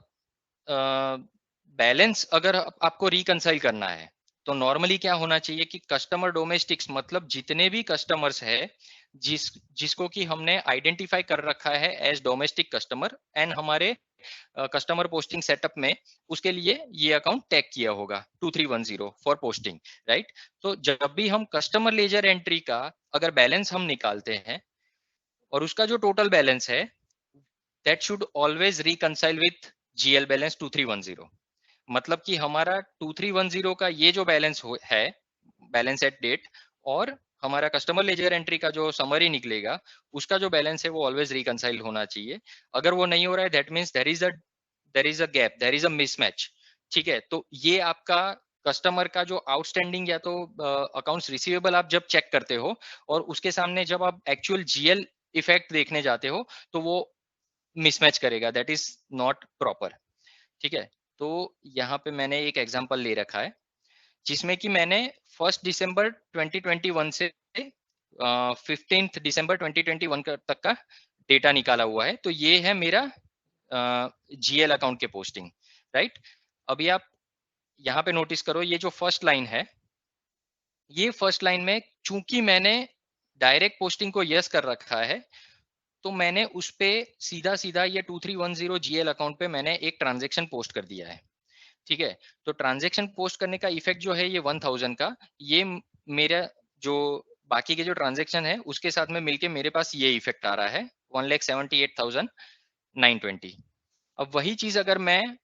बैलेंस अगर आपको रिकंसाइल करना है, तो नॉर्मली क्या होना चाहिए कि कस्टमर डोमेस्टिक्स मतलब जितने भी कस्टमर्स है जिसको कि हमने आइडेंटिफाई कर रखा है एज डोमेस्टिक कस्टमर, एंड हमारे कस्टमर पोस्टिंग सेटअप में उसके लिए ये अकाउंट टैग किया होगा 2310 फॉर पोस्टिंग, राइट। तो जब भी हम कस्टमर लेजर एंट्री का अगर बैलेंस हम निकालते हैं और उसका जो टोटल बैलेंस है, that should always reconcile with GL balance 2310। मतलब कि हमारा 2310 का ये जो बैलेंस है, बैलेंस एट डेट, और हमारा कस्टमर लेजर एंट्री का जो समरी निकलेगा उसका जो बैलेंस है वो ऑलवेज रिकंसाइल होना चाहिए। अगर वो नहीं हो रहा है, that means there is a gap, there is a mismatch, ठीक है। तो ये आपका कस्टमर का जो आउटस्टैंडिंग या तो अकाउंट्स रिसीवेबल आप जब चेक करते हो और उसके सामने जब आप एक्चुअल जीएल इफेक्ट देखने जाते हो तो वो मिसमैच करेगा, दैट इज नॉट प्रॉपर, ठीक है। तो यहाँ पे मैंने एक एग्जांपल ले रखा है जिसमें कि मैंने 1 दिसंबर 2021 से 15 दिसंबर 2021 तक का डेटा निकाला हुआ है। तो ये है मेरा जीएल अकाउंट के पोस्टिंग, राइट। अभी आप यहाँ पे नोटिस करो, ये जो फर्स्ट लाइन है, ये फर्स्ट लाइन में चूंकि मैंने डायरेक्ट पोस्टिंग को यस कर रखा है, तो मैंने उस पे सीधा सीधा ये 2310 जीएल अकाउंट पे मैंने एक ट्रांजेक्शन पोस्ट कर दिया है, ठीक है। तो ट्रांजेक्शन पोस्ट करने का इफेक्ट जो है ये 1000 का, ये मेरा जो बाकी के जो ट्रांजेक्शन है उसके साथ में मिलके मेरे पास ये इफेक्ट आ रहा है 1,78,920। अब वही चीज अगर मैं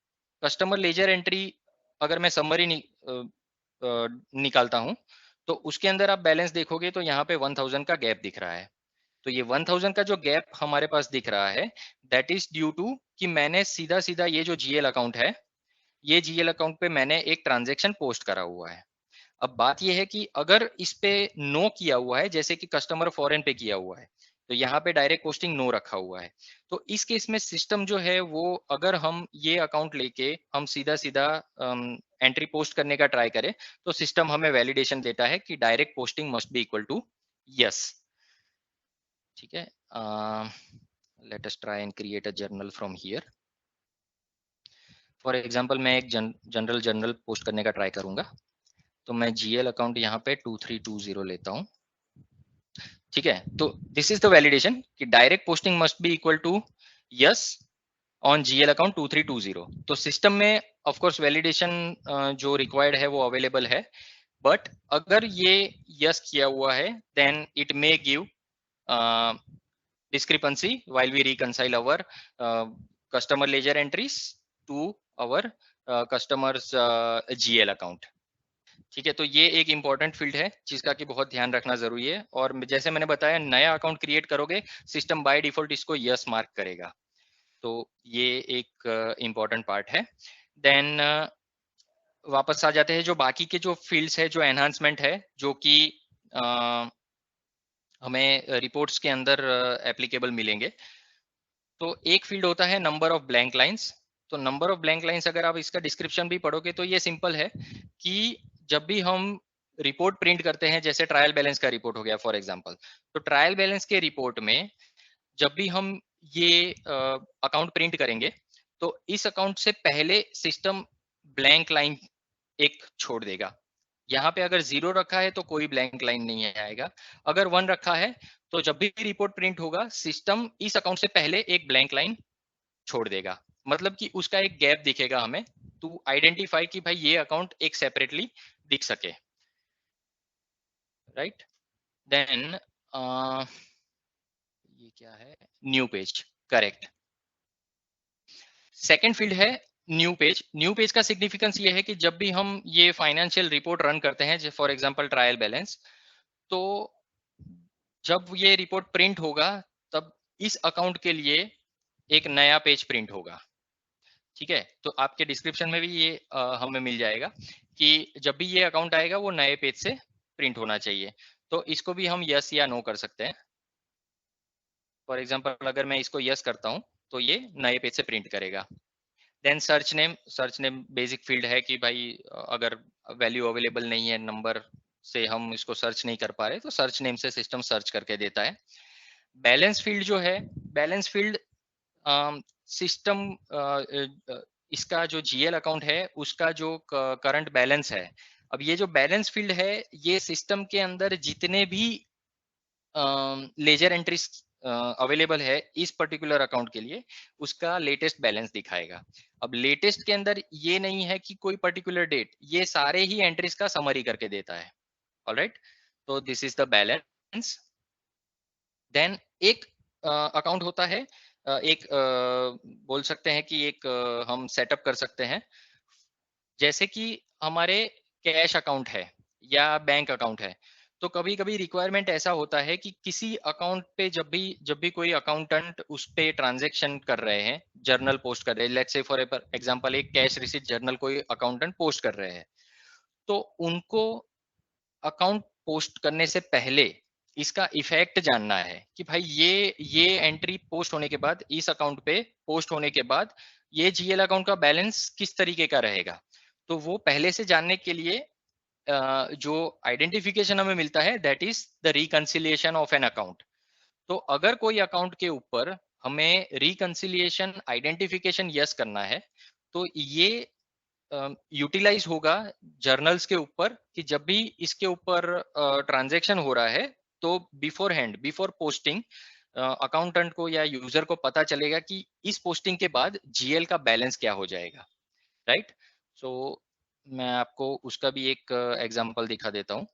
कस्टमर लेजर एंट्री अगर मैं समरी निकालता हूं, तो उसके अंदर आप बैलेंस देखोगे तो यहाँ पे 1000 का गैप दिख रहा है। तो ये 1000 का जो गैप हमारे पास दिख रहा है, दैट इज ड्यू टू कि मैंने सीधा सीधा ये जो जीएल अकाउंट है, ये जीएल अकाउंट पे मैंने एक ट्रांजैक्शन पोस्ट करा हुआ है। अब बात ये है कि अगर इस पे नो किया हुआ है, जैसे कि कस्टमर फॉरेन पे किया हुआ है, तो यहाँ पे डायरेक्ट पोस्टिंग नो रखा हुआ है, तो इस केस में सिस्टम जो है वो, अगर हम ये अकाउंट लेके हम सीधा सीधा एंट्री पोस्ट करने का ट्राई करें, तो सिस्टम हमें वैलिडेशन देता है कि direct posting must be equal to yes, ठीक है। Let us try and create a journal from here. For example मैं एक जनरल जर्नल पोस्ट करने का ट्राई करूंगा, तो मैं जीएल अकाउंट यहाँ पे 2320 लेता हूँ, ठीक है। तो दिस इज द वैलिडेशन कि direct posting must be equal to yes on GL account 2320। तो सिस्टम में ऑफ कोर्स वैलिडेशन जो रिक्वायर्ड है वो अवेलेबल है, बट अगर ये यस किया हुआ है then it may give discrepancy while we reconcile our customer ledger entries to our customers GL account, ठीक है। तो ये एक इंपॉर्टेंट फील्ड है जिसका कि बहुत ध्यान रखना जरूरी है, और जैसे मैंने बताया नया अकाउंट क्रिएट करोगे सिस्टम बाय डिफॉल्ट इसको यस मार्क करेगा, तो ये एक इंपॉर्टेंट पार्ट है। देन वापस आ जाते हैं जो बाकी के जो फील्ड्स है, जो एनहांसमेंट है, जो कि हमें रिपोर्ट्स के अंदर एप्लीकेबल मिलेंगे। तो एक फील्ड होता है नंबर ऑफ ब्लैंक लाइंस। तो नंबर ऑफ ब्लैंक लाइंस अगर आप इसका डिस्क्रिप्शन भी पढ़ोगे तो ये सिंपल है कि जब भी हम रिपोर्ट प्रिंट करते हैं, जैसे ट्रायल बैलेंस का रिपोर्ट हो गया फॉर एग्जांपल, तो ट्रायल बैलेंस के रिपोर्ट में जब भी हम ये अकाउंट प्रिंट करेंगे, तो इस अकाउंट से पहले सिस्टम ब्लैंक लाइन एक छोड़ देगा। यहाँ पे अगर 0 रखा है तो कोई ब्लैंक लाइन नहीं आएगा, अगर 1 रखा है तो जब भी रिपोर्ट प्रिंट होगा सिस्टम इस अकाउंट से पहले एक ब्लैंक लाइन छोड़ देगा, मतलब कि उसका एक गैप दिखेगा हमें टू आइडेंटिफाई कि भाई ये अकाउंट एक सेपरेटली दिख सके, राइट। देन ये क्या है, new page, correct. Second field है न्यू पेज। न्यू पेज का सिग्निफिकेंस ये है कि जब भी हम ये फाइनेंशियल रिपोर्ट रन करते हैं, फॉर एग्जांपल ट्रायल बैलेंस, तो जब ये रिपोर्ट प्रिंट होगा तब इस अकाउंट के लिए एक नया पेज प्रिंट होगा। ठीक है, तो आपके डिस्क्रिप्शन में भी ये हमें मिल जाएगा कि जब भी ये अकाउंट आएगा वो नए पेज से प्रिंट होना चाहिए। तो इसको भी हम यस या नो कर सकते हैं। फॉर एग्जांपल अगर मैं इसको यस करता हूं तो ये नए पेज से प्रिंट करेगा। Then search name basic field है कि भाई अगर वैल्यू अवेलेबल नहीं है नंबर से हम इसको सर्च नहीं कर पा रहे तो सर्च नेम से सिस्टम सर्च करके देता है। बैलेंस फील्ड जो है, बैलेंस फील्ड सिस्टम इसका जो जीएल अकाउंट है उसका जो करंट बैलेंस है। अब ये जो बैलेंस फील्ड है ये सिस्टम के अंदर जितने भी लेजर एंट्रीज अवेलेबल है इस पर्टिकुलर अकाउंट के लिए उसका लेटेस्ट बैलेंस दिखाएगा। अब लेटेस्ट के अंदर ये नहीं है कि कोई पर्टिकुलर डेट, ये सारे ही एंट्रीज का समरी करके देता है। ऑलराइट, तो this is the balance. Then एक अकाउंट होता है, एक बोल सकते हैं कि एक हम सेटअप कर सकते हैं, जैसे कि हमारे कैश अकाउंट है या बैंक अकाउंट है। तो कभी कभी रिक्वायरमेंट ऐसा होता है कि किसी अकाउंट पे जब भी कोई अकाउंटेंट उस पे ट्रांजैक्शन कर रहे हैं, जर्नल पोस्ट कर रहे हैं, लेट्स से फॉर एग्जांपल एक कैश रिसीट जर्नल कोई अकाउंटेंट पोस्ट कर रहे हैं, तो उनको अकाउंट पोस्ट करने से पहले इसका इफेक्ट जानना है कि भाई ये एंट्री पोस्ट होने के बाद, इस अकाउंट पे पोस्ट होने के बाद ये जीएल अकाउंट का बैलेंस किस तरीके का रहेगा। तो वो पहले से जानने के लिए जो आइडेंटिफिकेशन हमें मिलता है that is the reconciliation of an account. तो अगर कोई अकाउंट के ऊपर हमें रिकंसिलिएशन आइडेंटिफिकेशन यस करना है तो ये यूटिलाइज होगा जर्नल्स के ऊपर कि जब भी इसके ऊपर ट्रांजैक्शन हो रहा है तो before hand, before posting accountant को या यूजर को पता चलेगा कि इस पोस्टिंग के बाद जीएल का बैलेंस क्या हो जाएगा। राइट, सो मैं आपको उसका भी एक एग्जांपल दिखा देता हूँ।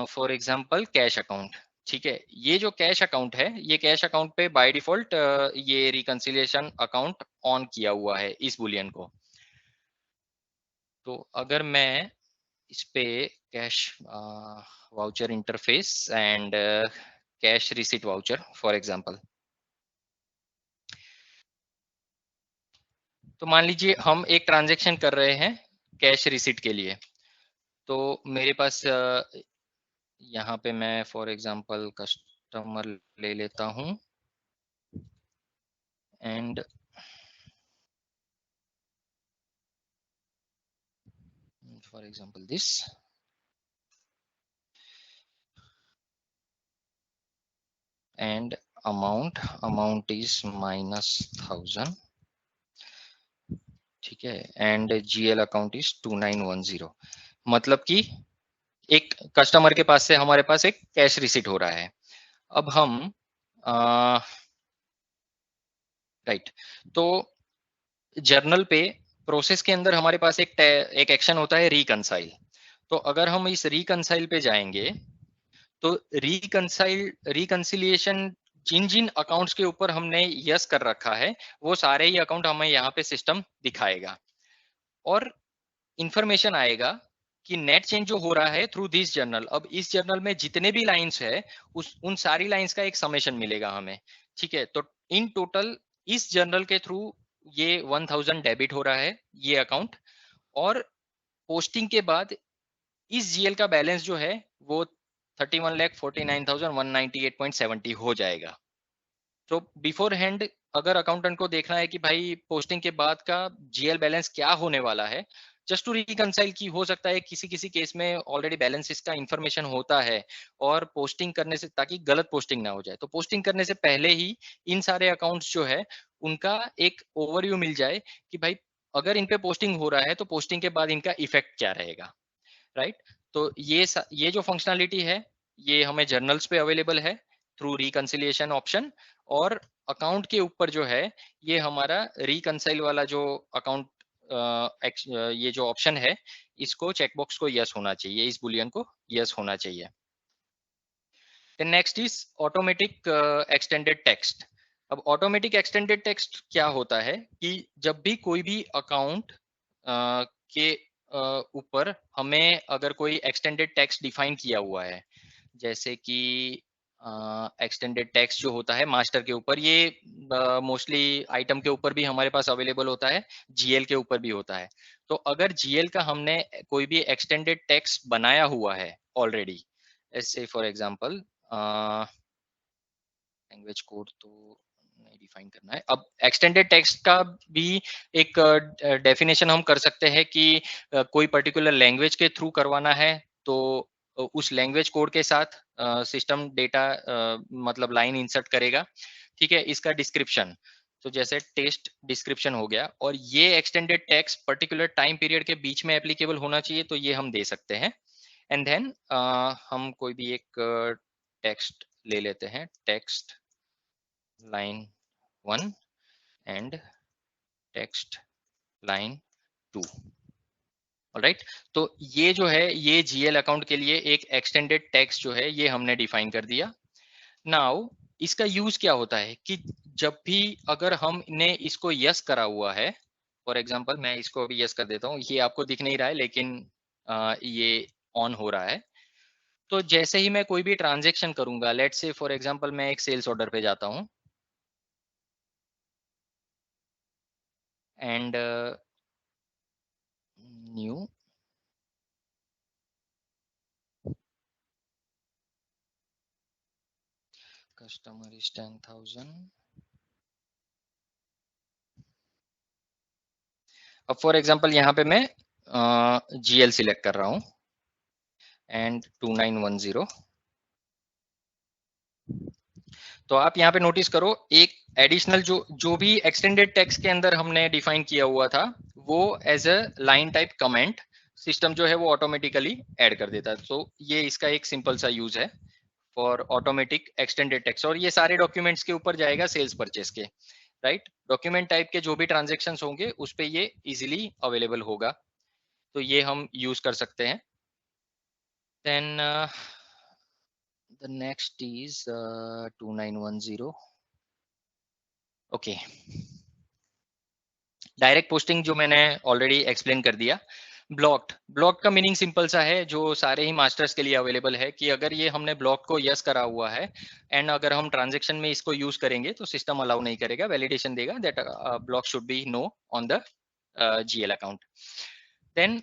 For example cash account. ठीक है, ये जो कैश अकाउंट है, ये कैश अकाउंट पे बाय डिफॉल्ट ये रिकंसिलिएशन अकाउंट ऑन किया हुआ है इस बुलियन को। तो अगर मैं इस पे cash voucher interface and cash receipt voucher for example, तो मान लीजिए हम एक ट्रांजैक्शन कर रहे हैं कैश रिसीट के लिए। तो मेरे पास यहाँ पे मैं फॉर एग्जांपल कस्टमर ले लेता हूँ and for example this and amount is -1000। ठीक है, एंड जीएल अकाउंट इज 2910। मतलब कि एक कस्टमर के पास से हमारे पास एक कैश रिसीट हो रहा है। अब हम राइट, तो जर्नल पे प्रोसेस के अंदर हमारे पास एक एक्शन होता है रिकंसाइल। तो अगर हम इस रिकंसाइल पे जाएंगे तो रिकंसिलिएशन जिन जिन अकाउंट्स के ऊपर हमने यस कर रखा है वो सारे ही अकाउंट हमें यहाँ पे सिस्टम दिखाएगा और इंफॉर्मेशन आएगा कि नेट चेंज जो हो रहा है थ्रू दिस जर्नल। अब इस जर्नल में जितने भी लाइंस है उन सारी लाइंस का एक समेशन मिलेगा हमें। ठीक है, तो इन टोटल इस जर्नल के थ्रू ये 1000 डेबिट हो रहा है ये अकाउंट, और पोस्टिंग के बाद इस जीएल का बैलेंस जो है वो 31,49,198.70 हो जाएगा। तो बिफोर हैंड अगर अकाउंटेंट को देखना है कि भाई पोस्टिंग के बाद का जीएल बैलेंस क्या होने वाला है, जस्ट टू रिकंसाइल की हो सकता है किसी किसी केस में ऑलरेडी बैलेंसेस का इंफॉर्मेशन होता है और पोस्टिंग करने से, ताकि गलत पोस्टिंग ना हो जाए, तो पोस्टिंग करने से पहले ही इन सारे अकाउंट्स जो है उनका एक ओवरव्यू मिल जाए कि भाई अगर इन पे पोस्टिंग हो रहा है तो पोस्टिंग के बाद इनका इफेक्ट क्या रहेगा। राइट, तो ये जो फंक्शनलिटी है ये हमें जर्नल्स पे अवेलेबल है थ्रू रिकंसिलिएशन ऑप्शन, और अकाउंट के ऊपर जो है ये हमारा रिकंसाइल वाला जो अकाउंट ये जो ऑप्शन है इसको चेकबॉक्स को यस होना चाहिए, इस बुलियन को यस होना चाहिए। Then next is automatic extended text. अब ऑटोमेटिक एक्सटेंडेड टेक्स्ट क्या होता है कि जब भी कोई भी अकाउंट के ऊपर हमें अगर कोई एक्सटेंडेड टेक्स्ट डिफाइन किया हुआ है, जैसे कि एक्सटेंडेड टेक्स्ट जो होता है मास्टर के ऊपर, ये मोस्टली आइटम के ऊपर भी हमारे पास अवेलेबल होता है, जीएल के ऊपर भी होता है। तो अगर जीएल का हमने कोई भी एक्सटेंडेड टेक्स्ट बनाया हुआ है ऑलरेडी, ऐसे फॉर एग्जांपल लैंग्वेज कोड तो नहीं डिफाइन करना है। अब एक्सटेंडेड टेक्स्ट का भी एक डेफिनेशन हम कर सकते हैं कि कोई पर्टिकुलर लैंग्वेज के थ्रू करवाना है तो उस लैंग्वेज कोड के साथ सिस्टम डेटा मतलब लाइन इंसर्ट करेगा। ठीक है, इसका डिस्क्रिप्शन तो जैसे टेस्ट डिस्क्रिप्शन हो गया, और ये extended text particular time period के बीच में एप्लीकेबल होना चाहिए, तो ये हम दे सकते हैं। एंड देन हम कोई भी एक टेक्स्ट ले लेते हैं, text line 1 and text line 2। Alright, तो ये जो है ये जीएल अकाउंट के लिए एक एक्सटेंडेड टेक्स्ट जो है ये हमने डिफाइन कर दिया। नाउ इसका यूज क्या होता है कि जब भी अगर हमने इसको यस करा हुआ है, फॉर एग्जांपल मैं इसको अभी यस कर देता हूँ, ये आपको दिख नहीं रहा है लेकिन ये ऑन हो रहा है। तो जैसे ही मैं कोई भी ट्रांजेक्शन करूंगा, लेट्स से फॉर एग्जांपल मैं एक सेल्स ऑर्डर पे जाता हूँ एंड न्यू कस्टमर इज 10,000। अब फॉर एग्जांपल यहाँ पे मैं जीएल सिलेक्ट कर रहा हूँ एंड 2910। तो आप यहाँ पे नोटिस करो, एक एडिशनल जो भी एक्सटेंडेड टेक्स्ट के अंदर हमने डिफाइन किया हुआ था वो as a line type comment system जो है वो ऑटोमेटिकली ऐड कर देता है। तो ये इसका एक सिंपल सा यूज है फॉर ऑटोमेटिक एक्सटेंडेड टेक्स्ट, और ये सारे डॉक्यूमेंट्स के ऊपर जाएगा सेल्स परचेस के। राइट, डॉक्यूमेंट टाइप के जो भी ट्रांजेक्शन्स होंगे उस पे ये इजीली अवेलेबल होगा, तो ये हम यूज कर सकते हैं। Then the next is 2910। Okay, direct posting जो मैंने ऑलरेडी एक्सप्लेन कर दिया। ब्लॉक्ड का मीनिंग सिंपल सा है, जो सारे ही मास्टर्स के लिए अवेलेबल है, कि अगर ये हमने ब्लॉक को यस करा हुआ है एंड अगर हम ट्रांजेक्शन में इसको यूज करेंगे तो सिस्टम अलाउ नहीं करेगा, वैलिडेशन देगा that block should be no on the GL account. Then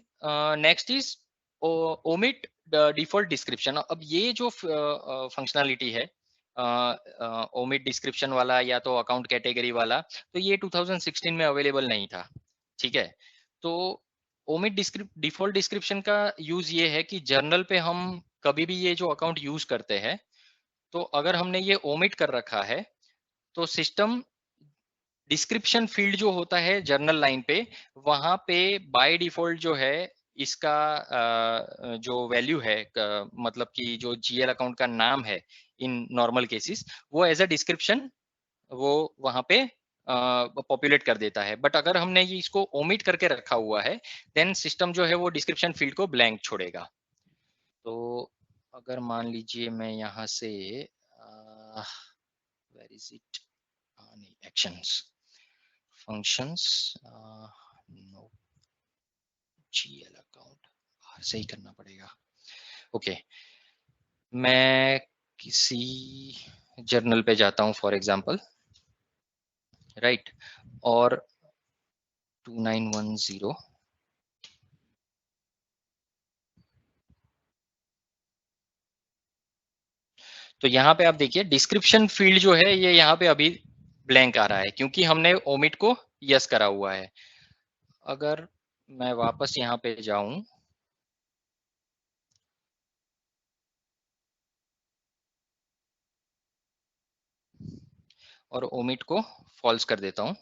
next is omit default description. अब ये जो फंक्शनलिटी है ओमिट डिस्क्रिप्शन वाला या तो अकाउंट कैटेगरी वाला, तो ये 2016 में अवेलेबल नहीं था। ठीक है, तो ओमिट डिफॉल्ट डिस्क्रिप्शन का यूज ये है कि जर्नल पे हम कभी भी ये जो अकाउंट यूज करते हैं, तो अगर हमने ये ओमिट कर रखा है तो सिस्टम डिस्क्रिप्शन फील्ड जो होता है जर्नल लाइन पे, वहां पे बाय डिफॉल्ट जो है इसका जो वैल्यू है, मतलब कि जो जीएल अकाउंट का नाम है इन नॉर्मल केसेस, वो एज अ डिस्क्रिप्शन वो वहां पे पॉपुलेट कर देता है। बट अगर हमने ये इसको ओमिट करके रखा हुआ है देन सिस्टम जो है वो डिस्क्रिप्शन फील्ड को ब्लैंक छोड़ेगा। तो अगर मान लीजिए मैं यहाँ से वेयर इज इट, नहीं, actions functions, no, GL account बाहर से ही करना पड़ेगा। ओके, मैं किसी जर्नल पे जाता हूँ फॉर एग्जांपल, राइट, और 2910 तो यहाँ पे आप देखिए डिस्क्रिप्शन फील्ड जो है ये यहाँ पे अभी ब्लैंक आ रहा है क्योंकि हमने ओमिट को यस करा हुआ है। अगर मैं वापस यहाँ पे जाऊं और ओमिट को फॉल्स कर देता हूं,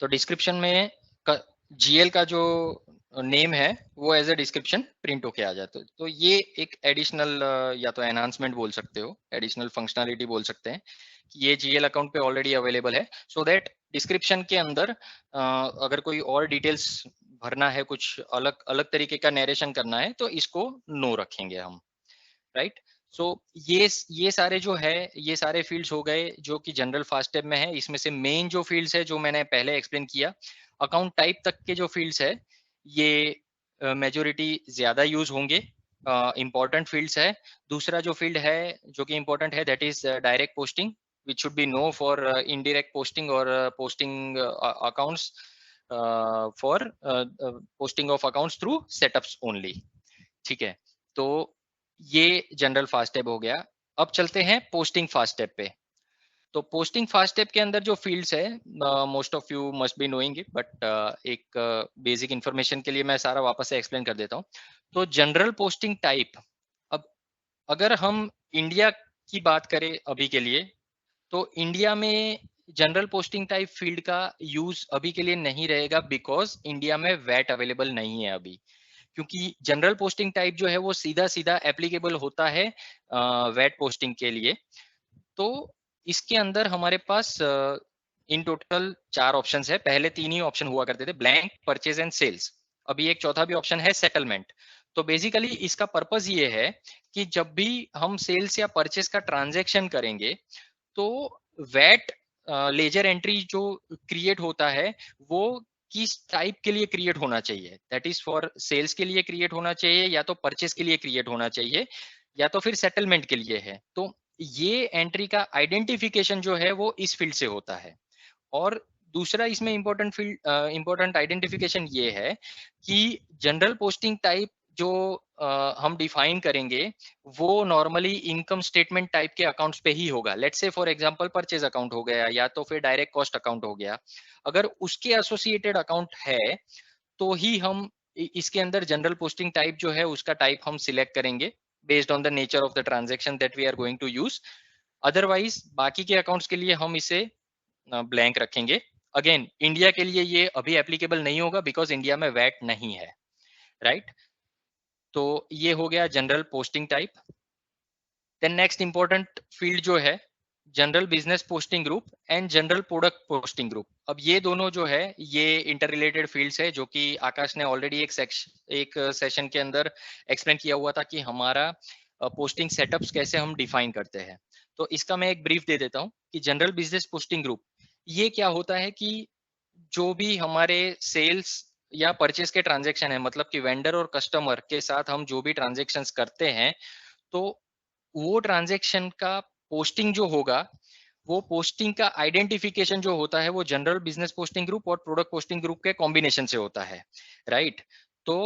तो डिस्क्रिप्शन में जीएल का जो नेम है वो एज ए डिस्क्रिप्शन प्रिंट होके आ जाता है। तो ये एक एडिशनल या तो एनहांसमेंट बोल सकते हो, एडिशनल फंक्शनलिटी बोल सकते हैं कि ये जीएल अकाउंट पे ऑलरेडी अवेलेबल है, सो दैट डिस्क्रिप्शन के अंदर अगर कोई और डिटेल्स भरना है, कुछ अलग अलग तरीके का नरेशन करना है, तो इसको नो रखेंगे हम। राइट, सो ये सारे जो है, ये सारे फील्ड्स हो गए जो कि जनरल फास्ट टैब में है। इसमें से मेन जो फील्ड्स है जो मैंने पहले एक्सप्लेन किया, अकाउंट टाइप तक के जो फील्ड्स है ये मेजोरिटी ज्यादा यूज होंगे, इंपॉर्टेंट फील्ड्स है। दूसरा जो फील्ड है जो कि इंपॉर्टेंट है, that is direct posting, which should be no for indirect posting or posting accounts for posting of accounts through setups only। ठीक है, तो ये जनरल फास्ट टैब हो गया। अब चलते हैं पोस्टिंग फास्ट टैब पे। तो पोस्टिंग फास्ट टैब के अंदर जो फील्ड्स है, most of you must be knowing it, but एक बेसिक इंफॉर्मेशन के लिए मैं सारा वापस से एक्सप्लेन कर देता हूँ। तो जनरल पोस्टिंग टाइप, अब अगर हम इंडिया की बात करें अभी के लिए, तो इंडिया में जनरल पोस्टिंग टाइप फील्ड का यूज अभी के लिए नहीं रहेगा, बिकॉज इंडिया में वैट अवेलेबल नहीं है अभी। क्योंकि जनरल पोस्टिंग टाइप जो है वो सीधा सीधा एप्लीकेबल होता है वैट पोस्टिंग के लिए। तो इसके अंदर हमारे पास इन टोटल 4 ऑप्शंस है। पहले 3 ही ऑप्शन हुआ करते थे, ब्लैंक, परचेज एंड सेल्स। अभी एक चौथा भी ऑप्शन है, सेटलमेंट। तो बेसिकली इसका पर्पस ये है कि जब भी हम सेल्स या परचेज का ट्रांजैक्शन करेंगे, तो वैट लेजर एंट्री जो क्रिएट होता है वो किस टाइप के लिए क्रिएट होना चाहिए, दैट इज फॉर सेल्स के लिए क्रिएट होना चाहिए, या तो परचेज के लिए क्रिएट होना चाहिए, या तो फिर सेटलमेंट के लिए है। तो ये एंट्री का आइडेंटिफिकेशन जो है वो इस फील्ड से होता है। और दूसरा इसमें इंपॉर्टेंट आइडेंटिफिकेशन ये है कि जनरल पोस्टिंग टाइप जो हम डिफाइन करेंगे वो नॉर्मली इनकम स्टेटमेंट टाइप के अकाउंट्स पे ही होगा। Let's say for example purchase account हो गया, या तो फिर डायरेक्ट कॉस्ट अकाउंट हो गया। अगर उसके एसोसिएटेड अकाउंट है तो ही हम इसके अंदर जनरल पोस्टिंग टाइप जो है उसका टाइप हम सिलेक्ट करेंगे based on the nature of the transaction that we are going to use. Otherwise बाकी के अकाउंट्स के लिए हम इसे ब्लैंक रखेंगे। अगेन इंडिया के लिए ये अभी एप्लीकेबल नहीं होगा बिकॉज इंडिया में वैट नहीं है, राइट। तो ये हो गया general posting type. Then next important field जो है, general business posting group and general product posting group. अब ये दोनों जो है ये इंटर रिलेटेड फील्ड्स है, जो कि आकाश ने ऑलरेडी एक सेशन के अंदर एक्सप्लेन किया हुआ था कि हमारा पोस्टिंग सेटअप्स कैसे हम डिफाइन करते हैं। तो इसका मैं एक ब्रीफ दे देता हूँ कि जनरल बिजनेस पोस्टिंग ग्रुप ये क्या होता है कि जो भी हमारे सेल्स या परचेस के ट्रांजेक्शन है, मतलब कि वेंडर और कस्टमर के साथ हम जो भी ट्रांजेक्शन्स करते हैं, तो वो ट्रांजेक्शन का पोस्टिंग जो होगा, वो पोस्टिंग का आइडेंटिफिकेशन जो होता है वो जनरल बिजनेस पोस्टिंग ग्रुप और प्रोडक्ट पोस्टिंग ग्रुप के कॉम्बिनेशन से होता है, राइट। तो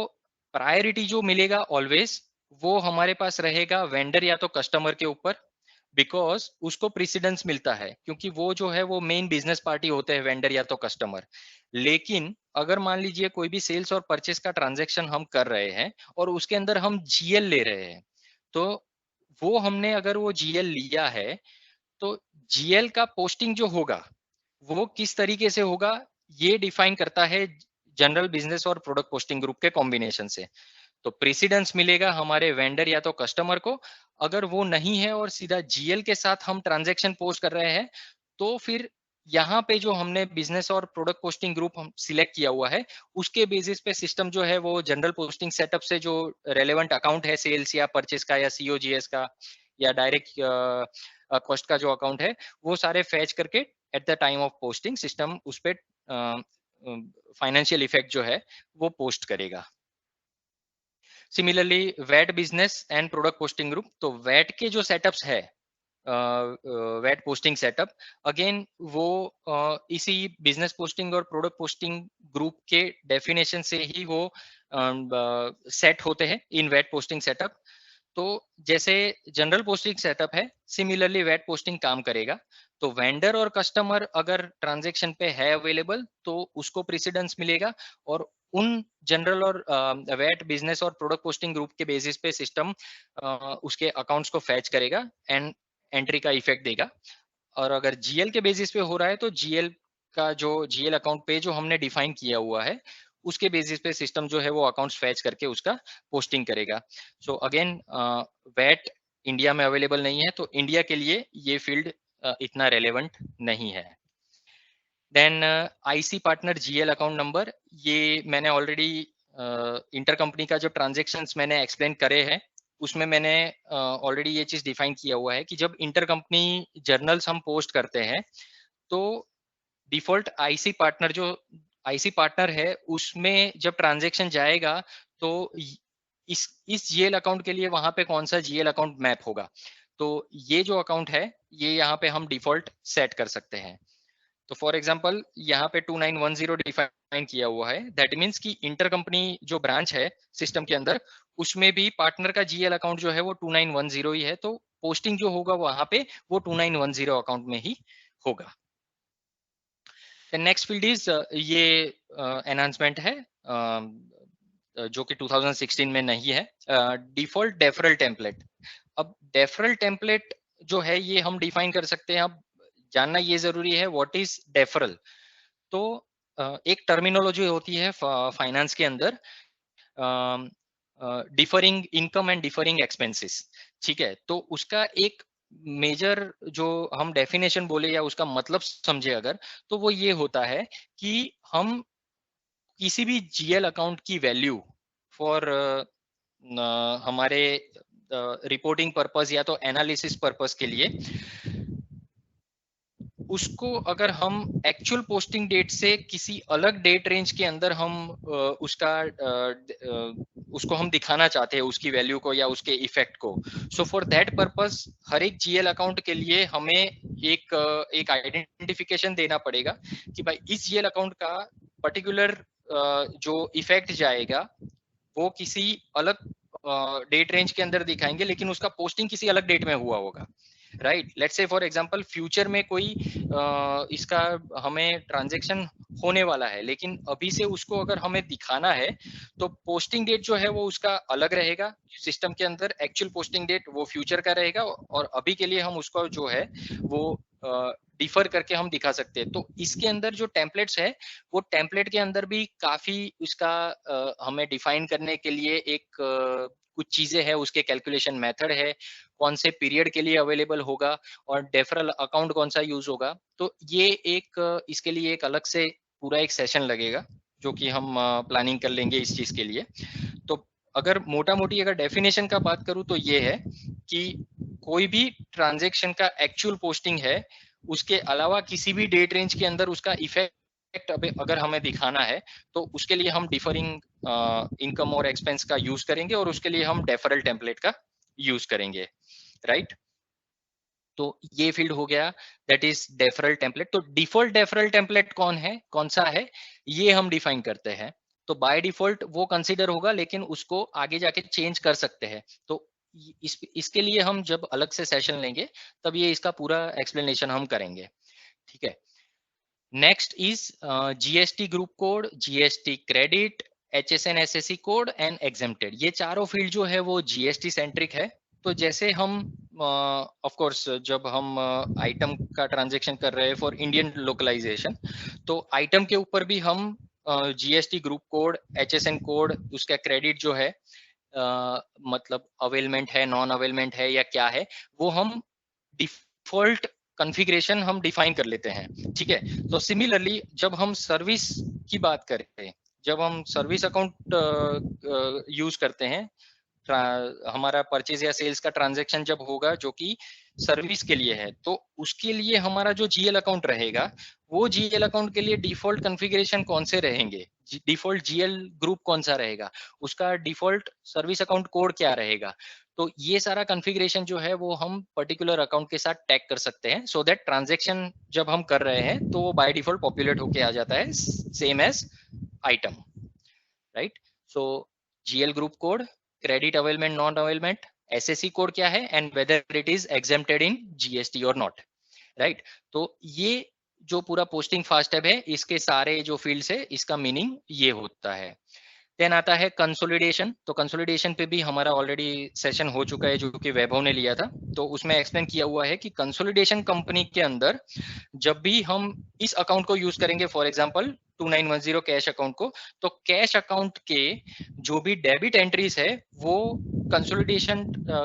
प्रायोरिटी जो मिलेगा ऑलवेज वो हमारे पास रहेगा वेंडर या तो कस्टमर के ऊपर, बिकॉज उसको प्रेसिडेंस मिलता है, क्योंकि वो जो है वो मेन बिजनेस पार्टी होते हैं, वेंडर या तो कस्टमर। लेकिन अगर मान लीजिए कोई भी सेल्स और परचेस का ट्रांजेक्शन हम कर रहे हैं और उसके अंदर हम जीएल ले रहे हैं, तो वो हमने अगर वो जीएल लिया है, तो जीएल का पोस्टिंग जो होगा वो किस तरीके से होगा ये डिफाइन करता है जनरल बिजनेस और प्रोडक्ट पोस्टिंग ग्रुप के कॉम्बिनेशन से। तो प्रेसिडेंस मिलेगा हमारे वेंडर या तो कस्टमर को। अगर वो नहीं है और सीधा जीएल के साथ हम ट्रांजैक्शन पोस्ट कर रहे हैं, तो फिर यहाँ पे जो हमने बिजनेस और प्रोडक्ट पोस्टिंग ग्रुप हम सिलेक्ट किया हुआ है, उसके बेसिस पे सिस्टम जो है वो जनरल पोस्टिंग सेटअप से जो रेलेवेंट अकाउंट है सेल्स या परचेस का या सीओजीएस का या डायरेक्ट कॉस्ट का जो अकाउंट है, वो सारे फैच करके at the time of posting system उस पर फाइनेंशियल इफेक्ट जो है वो पोस्ट करेगा। Similarly VAT business and product posting group, तो वैट के जो सेटअप्स है, वैट पोस्टिंग सेटअप, अगेन वो इसी बिजनेस पोस्टिंग और प्रोडक्ट पोस्टिंग ग्रुप के डेफिनेशन से ही वो सेट होते हैं इन वैट पोस्टिंग सेटअप। तो जैसे जनरल पोस्टिंग सेटअप है, सिमिलरली वैट पोस्टिंग काम करेगा। तो वेंडर और कस्टमर अगर ट्रांजैक्शन पे है अवेलेबल तो उसको प्रेसिडेंस मिलेगा, और उन जनरल और वैट बिजनेस और प्रोडक्ट पोस्टिंग ग्रुप के बेसिस पे सिस्टम उसके अकाउंट्स को फैच करेगा एंड एंट्री का इफेक्ट देगा। और अगर जीएल के बेसिस पे हो रहा है तो जीएल का जो जीएल अकाउंट पे जो हमने डिफाइन किया हुआ है उसके बेसिस पे सिस्टम जो है वो अकाउंट्स फैच करके उसका पोस्टिंग करेगा। सो अगेन वैट इंडिया में अवेलेबल नहीं है, तो इंडिया के लिए ये फील्ड इतना रेलेवेंट नहीं है। Then IC partner GL account number, ये मैंने ऑलरेडी इंटर कंपनी का जो ट्रांजेक्शन्स मैंने एक्सप्लेन करे हैं उसमें मैंने ऑलरेडी ये चीज डिफाइन किया हुआ है कि जब इंटर कंपनी जर्नल्स हम पोस्ट करते हैं तो डिफॉल्ट आईसी पार्टनर जो आईसी पार्टनर है उसमें जब ट्रांजैक्शन जाएगा तो इस जीएल अकाउंट के लिए वहां पे कौन सा जीएल अकाउंट मैप होगा, तो ये जो अकाउंट है ये यहाँ पे हम डिफॉल्ट सेट कर सकते हैं। तो फॉर एग्जांपल यहाँ पे 2910 डिफाइन किया हुआ है, दैट मीन्स कि इंटर कंपनी जो ब्रांच है सिस्टम के अंदर उसमें भी पार्टनर का जीएल अकाउंट जो है वो 2910 ही है, तो पोस्टिंग जो होगा वहां पे वो 2910 अकाउंट में ही होगा। नेक्स्ट फील्ड इज ये एनहांसमेंट है जो कि 2016 में नहीं है, डिफॉल्ट डेफरल टेम्पलेट। अब डेफरल टेम्पलेट जो है ये हम डिफाइन कर सकते हैं। अब जानना ये जरूरी है व्हाट इज डेफरल। तो एक टर्मिनोलॉजी होती है फाइनेंस के अंदर, differing income and differing expenses, ठीक है। तो उसका एक मेजर जो हम डेफिनेशन बोले या उसका मतलब समझे अगर, तो वो ये होता है कि हम किसी भी जीएल अकाउंट की वैल्यू फॉर हमारे रिपोर्टिंग पर्पस या तो एनालिसिस पर्पस के लिए उसको अगर हम एक्चुअल पोस्टिंग डेट से किसी अलग डेट रेंज के अंदर हम उसको हम दिखाना चाहते हैं उसकी वैल्यू को या उसके इफेक्ट को, सो फॉर दैट पर्पस हर एक जीएल अकाउंट के लिए हमें एक आइडेंटिफिकेशन देना पड़ेगा कि भाई इस जीएल अकाउंट का पर्टिकुलर जो इफेक्ट जाएगा वो किसी अलग डेट रेंज के अंदर दिखाएंगे लेकिन उसका पोस्टिंग किसी अलग डेट में हुआ होगा, right. Let's say for example future में कोई इसका हमें ट्रांजैक्शन होने वाला है लेकिन अभी से उसको अगर हमें दिखाना है तो पोस्टिंग डेट जो है वो उसका अलग रहेगा सिस्टम के अंदर, एक्चुअल पोस्टिंग डेट वो फ्यूचर का रहेगा और अभी के लिए हम उसको जो है वो डिफर करके हम दिखा सकते हैं। तो इसके अंदर जो टेम्पलेट्स है वो टेम्पलेट के अंदर भी काफी उसका हमें डिफाइन करने के लिए एक कुछ चीजें हैं, उसके कैलकुलेशन मेथड है, कौन से पीरियड के लिए अवेलेबल होगा और डेफरल अकाउंट कौन सा यूज होगा। तो ये एक इसके लिए एक अलग से पूरा एक सेशन लगेगा जो कि हम प्लानिंग कर लेंगे इस चीज के लिए। तो अगर मोटा मोटी अगर डेफिनेशन का बात करूं तो ये है कि कोई भी ट्रांजैक्शन का एक्चुअल पोस्टिंग है उसके अलावा किसी भी डेट रेंज के अंदर उसका इफेक्ट अगर हमें दिखाना है तो उसके लिए हम डिफरिंग इनकम और एक्सपेंस का यूज करेंगे और उसके लिए हम डेफरल टेम्पलेट का यूज करेंगे, राइट। तो ये फील्ड हो गया, दैट इज डेफरल टेम्पलेट। तो डिफॉल्ट डेफरल टेम्पलेट कौन सा है ये हम डिफाइन करते हैं। तो बाय डिफॉल्ट वो कंसीडर होगा लेकिन उसको आगे जाके चेंज कर सकते हैं। तो इसके लिए हम जब अलग से सेशन लेंगे तब ये इसका पूरा एक्सप्लेनेशन हम करेंगे, ठीक है। Next is GST group code, GST credit, HSN SSC code and exempted. ये चारों फील्ड जो है वो जीएसटी सेंट्रिक है। तो जैसे हम ऑफ कोर्स जब हम आइटम का ट्रांजैक्शन कर रहे हैं फॉर इंडियन लोकलाइजेशन तो आइटम के ऊपर भी हम GST group code, HSN code, उसका क्रेडिट जो है मतलब अवेलमेंट है, नॉन अवेलमेंट है या क्या है, वो हम डिफॉल्ट कॉन्फ़िगरेशन हम डिफाइन कर लेते हैं, ठीक है। तो सिमिलरली जब हम सर्विस की बात करें, जब हम सर्विस अकाउंट यूज करते हैं, हमारा परचेज या सेल्स का ट्रांजैक्शन जब होगा जो कि सर्विस के लिए है, तो उसके लिए हमारा जो जीएल अकाउंट रहेगा वो जीएल अकाउंट के लिए डिफॉल्ट कॉन्फ़िगरेशन कौन से रहेंगे, डिफॉल्ट जीएल ग्रुप कौन सा रहेगा, उसका डिफॉल्ट सर्विस अकाउंट कोड क्या रहेगा। तो ये सारा कॉन्फ़िगरेशन जो है वो हम पर्टिकुलर अकाउंट के साथ टैग कर सकते हैं सो दैट ट्रांजैक्शन जब हम कर रहे हैं तो वो बाय डिफॉल्ट पॉपुलेट होके आ जाता है same as item, right. So GL group code, credit availment, non availment, SSC code क्या है and whether it is exempted in GST और नॉट, राइट। तो ये जो पूरा पोस्टिंग फास्ट टैब है इसके सारे जो फील्ड्स है इसका मीनिंग ये होता है। देन आता है कंसोलिडेशन। तो कंसोलिडेशन पे भी हमारा ऑलरेडी सेशन हो चुका है जो कि वैभव ने लिया था। तो उसमें एक्सप्लेन किया हुआ है कि कंसोलिडेशन कंपनी के अंदर जब भी हम इस अकाउंट को यूज करेंगे, फॉर एग्जांपल 2910 कैश अकाउंट को, तो कैश अकाउंट के जो भी डेबिट एंट्रीज है वो कंसोलिडेशन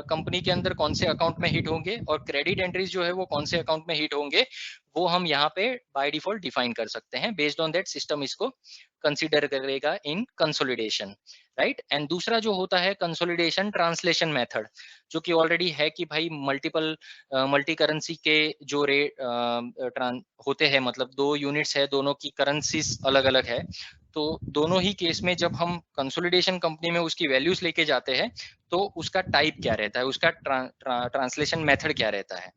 कंपनी के अंदर कौन से अकाउंट में हिट होंगे और क्रेडिट एंट्रीज जो है वो कौन से अकाउंट में हिट होंगे, वो हम यहाँ पे बाय डिफॉल्ट डिफाइन कर सकते हैं। बेस्ड ऑन दैट सिस्टम इसको कंसीडर करेगा इन कंसोलिडेशन, राइट। एंड दूसरा जो होता है कंसोलिडेशन ट्रांसलेशन मेथड, जो कि ऑलरेडी है कि भाई मल्टी करेंसी के जो रेट होते हैं, मतलब दो यूनिट्स है, दोनों की करेंसीज अलग अलग है, तो दोनों ही केस में जब हम कंसोलिडेशन कंपनी में उसकी वैल्यूज लेके जाते हैं तो उसका टाइप क्या रहता है, उसका ट्रांसलेशन मेथड क्या रहता है,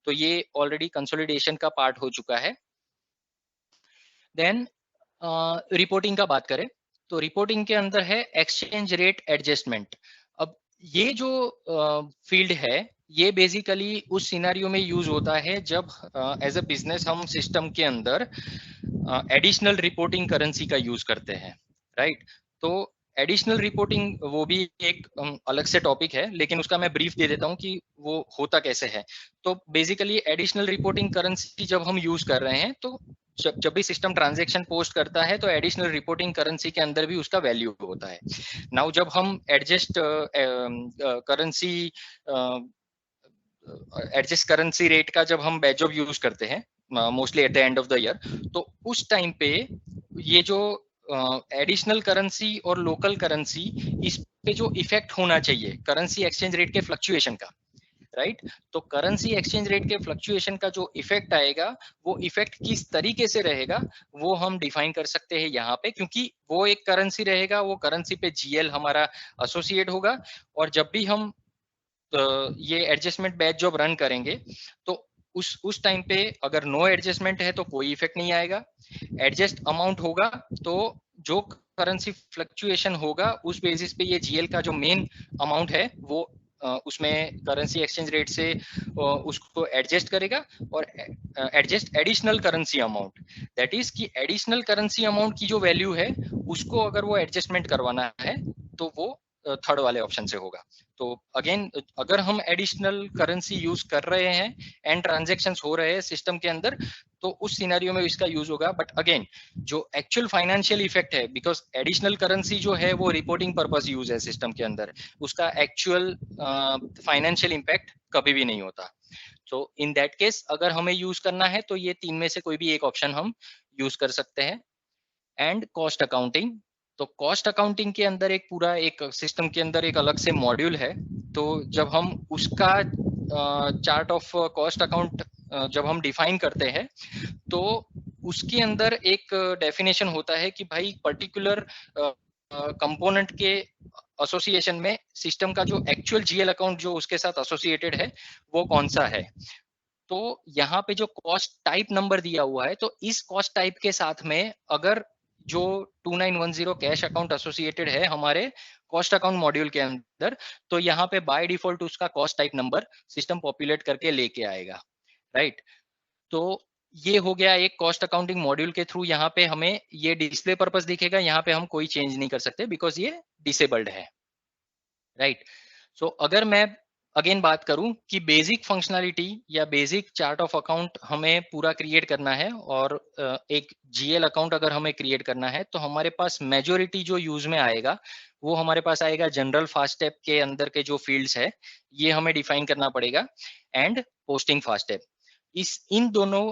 तो ये ऑलरेडी कंसोलिडेशन का पार्ट हो चुका है। देन रिपोर्टिंग का बात करें तो रिपोर्टिंग के अंदर है एक्सचेंज रेट एडजस्टमेंट। अब ये जो फील्ड है ये बेसिकली उस सिनेरियो में यूज होता है जब एज अ बिजनेस हम सिस्टम के अंदर एडिशनल रिपोर्टिंग करेंसी का यूज करते हैं, राइट। तो एडिशनल रिपोर्टिंग वो भी एक अलग से टॉपिक है, लेकिन उसका मैं ब्रीफ दे देता हूँ कि वो होता कैसे है। तो बेसिकली एडिशनल रिपोर्टिंग करेंसी जब हम यूज कर रहे हैं तो जब भी सिस्टम ट्रांजैक्शन पोस्ट करता है तो एडिशनल रिपोर्टिंग करेंसी के अंदर भी उसका वैल्यू होता है। नाउ जब हम एडजस्ट करेंसी रेट का जब हम बैच ऑफ यूज करते हैं mostly at the end of the year, तो उस टाइम पे ये जो एडिशनल करेंसी और लोकल करेंसी, इस पे जो इफेक्ट होना चाहिए करेंसी एक्सचेंज रेट के फ्लक्चुएशन का, राइट। तो करेंसी एक्सचेंज रेट के फ्लक्चुएशन का जो इफेक्ट आएगा, वो इफेक्ट किस तरीके से रहेगा वो हम डिफाइन कर सकते हैं यहाँ पे, क्योंकि वो एक करेंसी रहेगा, वो करेंसी पे जीएल हमारा एसोसिएट होगा, और जब भी हम ये एडजस्टमेंट बैच जब रन करेंगे तो उस टाइम पे अगर नो एडजस्टमेंट है तो कोई इफेक्ट नहीं आएगा। एडजस्ट अमाउंट होगा तो जो करेंसी फ्लक्चुएशन होगा उस बेसिस पे ये जीएल का जो मेन अमाउंट है वो उसमें करेंसी एक्सचेंज रेट से उसको एडजस्ट करेगा, और adjust additional currency amount, that is कि एडिशनल करेंसी अमाउंट की जो वैल्यू है उसको अगर वो एडजस्टमेंट करवाना है तो वो थर्ड वाले ऑप्शन से होगा। तो अगेन अगर हम एडिशनल करेंसी यूज कर रहे हैं एंड ट्रांजैक्शंस हो रहे हैं सिस्टम के अंदर तो उस सिनेरियो में इसका यूज होगा। बट अगेन जो एक्चुअल फाइनेंशियल इफेक्ट है, बिकॉज एडिशनल करेंसी जो है वो रिपोर्टिंग पर्पस यूज है सिस्टम के अंदर, उसका एक्चुअल फाइनेंशियल इम्पैक्ट कभी भी नहीं होता। तो इन दैट केस अगर हमें यूज करना है तो ये तीन में से कोई भी एक ऑप्शन हम यूज कर सकते हैं। एंड कॉस्ट अकाउंटिंग, तो कॉस्ट अकाउंटिंग के अंदर एक पूरा एक सिस्टम के अंदर एक अलग से मॉड्यूल है। तो जब हम उसका चार्ट ऑफ कॉस्ट अकाउंट जब हम डिफाइन करते हैं तो उसके अंदर एक डेफिनेशन होता है कि भाई पर्टिकुलर कंपोनेंट के एसोसिएशन में सिस्टम का जो एक्चुअल जीएल अकाउंट जो उसके साथ एसोसिएटेड है वो कौन सा है। तो यहाँ पे जो कॉस्ट टाइप नंबर दिया हुआ है, तो इस कॉस्ट टाइप के साथ में अगर जो 2910 कैश अकाउंट एसोसिएटेड है हमारे कॉस्ट अकाउंट मॉड्यूल के अंदर, तो यहाँ पे बाय डिफॉल्ट उसका cost type number system populate करके लेके आएगा, राइट। तो ये हो गया एक कॉस्ट अकाउंटिंग मॉड्यूल के थ्रू यहाँ पे हमें ये डिस्प्ले पर्पस दिखेगा, यहाँ पे हम कोई चेंज नहीं कर सकते बिकॉज ये डिसेबल्ड है, राइट। सो अगर मैं अगेन बात करूं कि बेसिक फंक्शनैलिटी या बेसिक चार्ट ऑफ अकाउंट हमें पूरा क्रिएट करना है और एक जीएल अकाउंट अगर हमें क्रिएट करना है तो हमारे पास मेजोरिटी जो यूज में आएगा वो हमारे पास आएगा जनरल फास्ट टैब के अंदर के जो फील्ड्स है ये हमें डिफाइन करना पड़ेगा, एंड पोस्टिंग फास्ट टैब। इन दोनों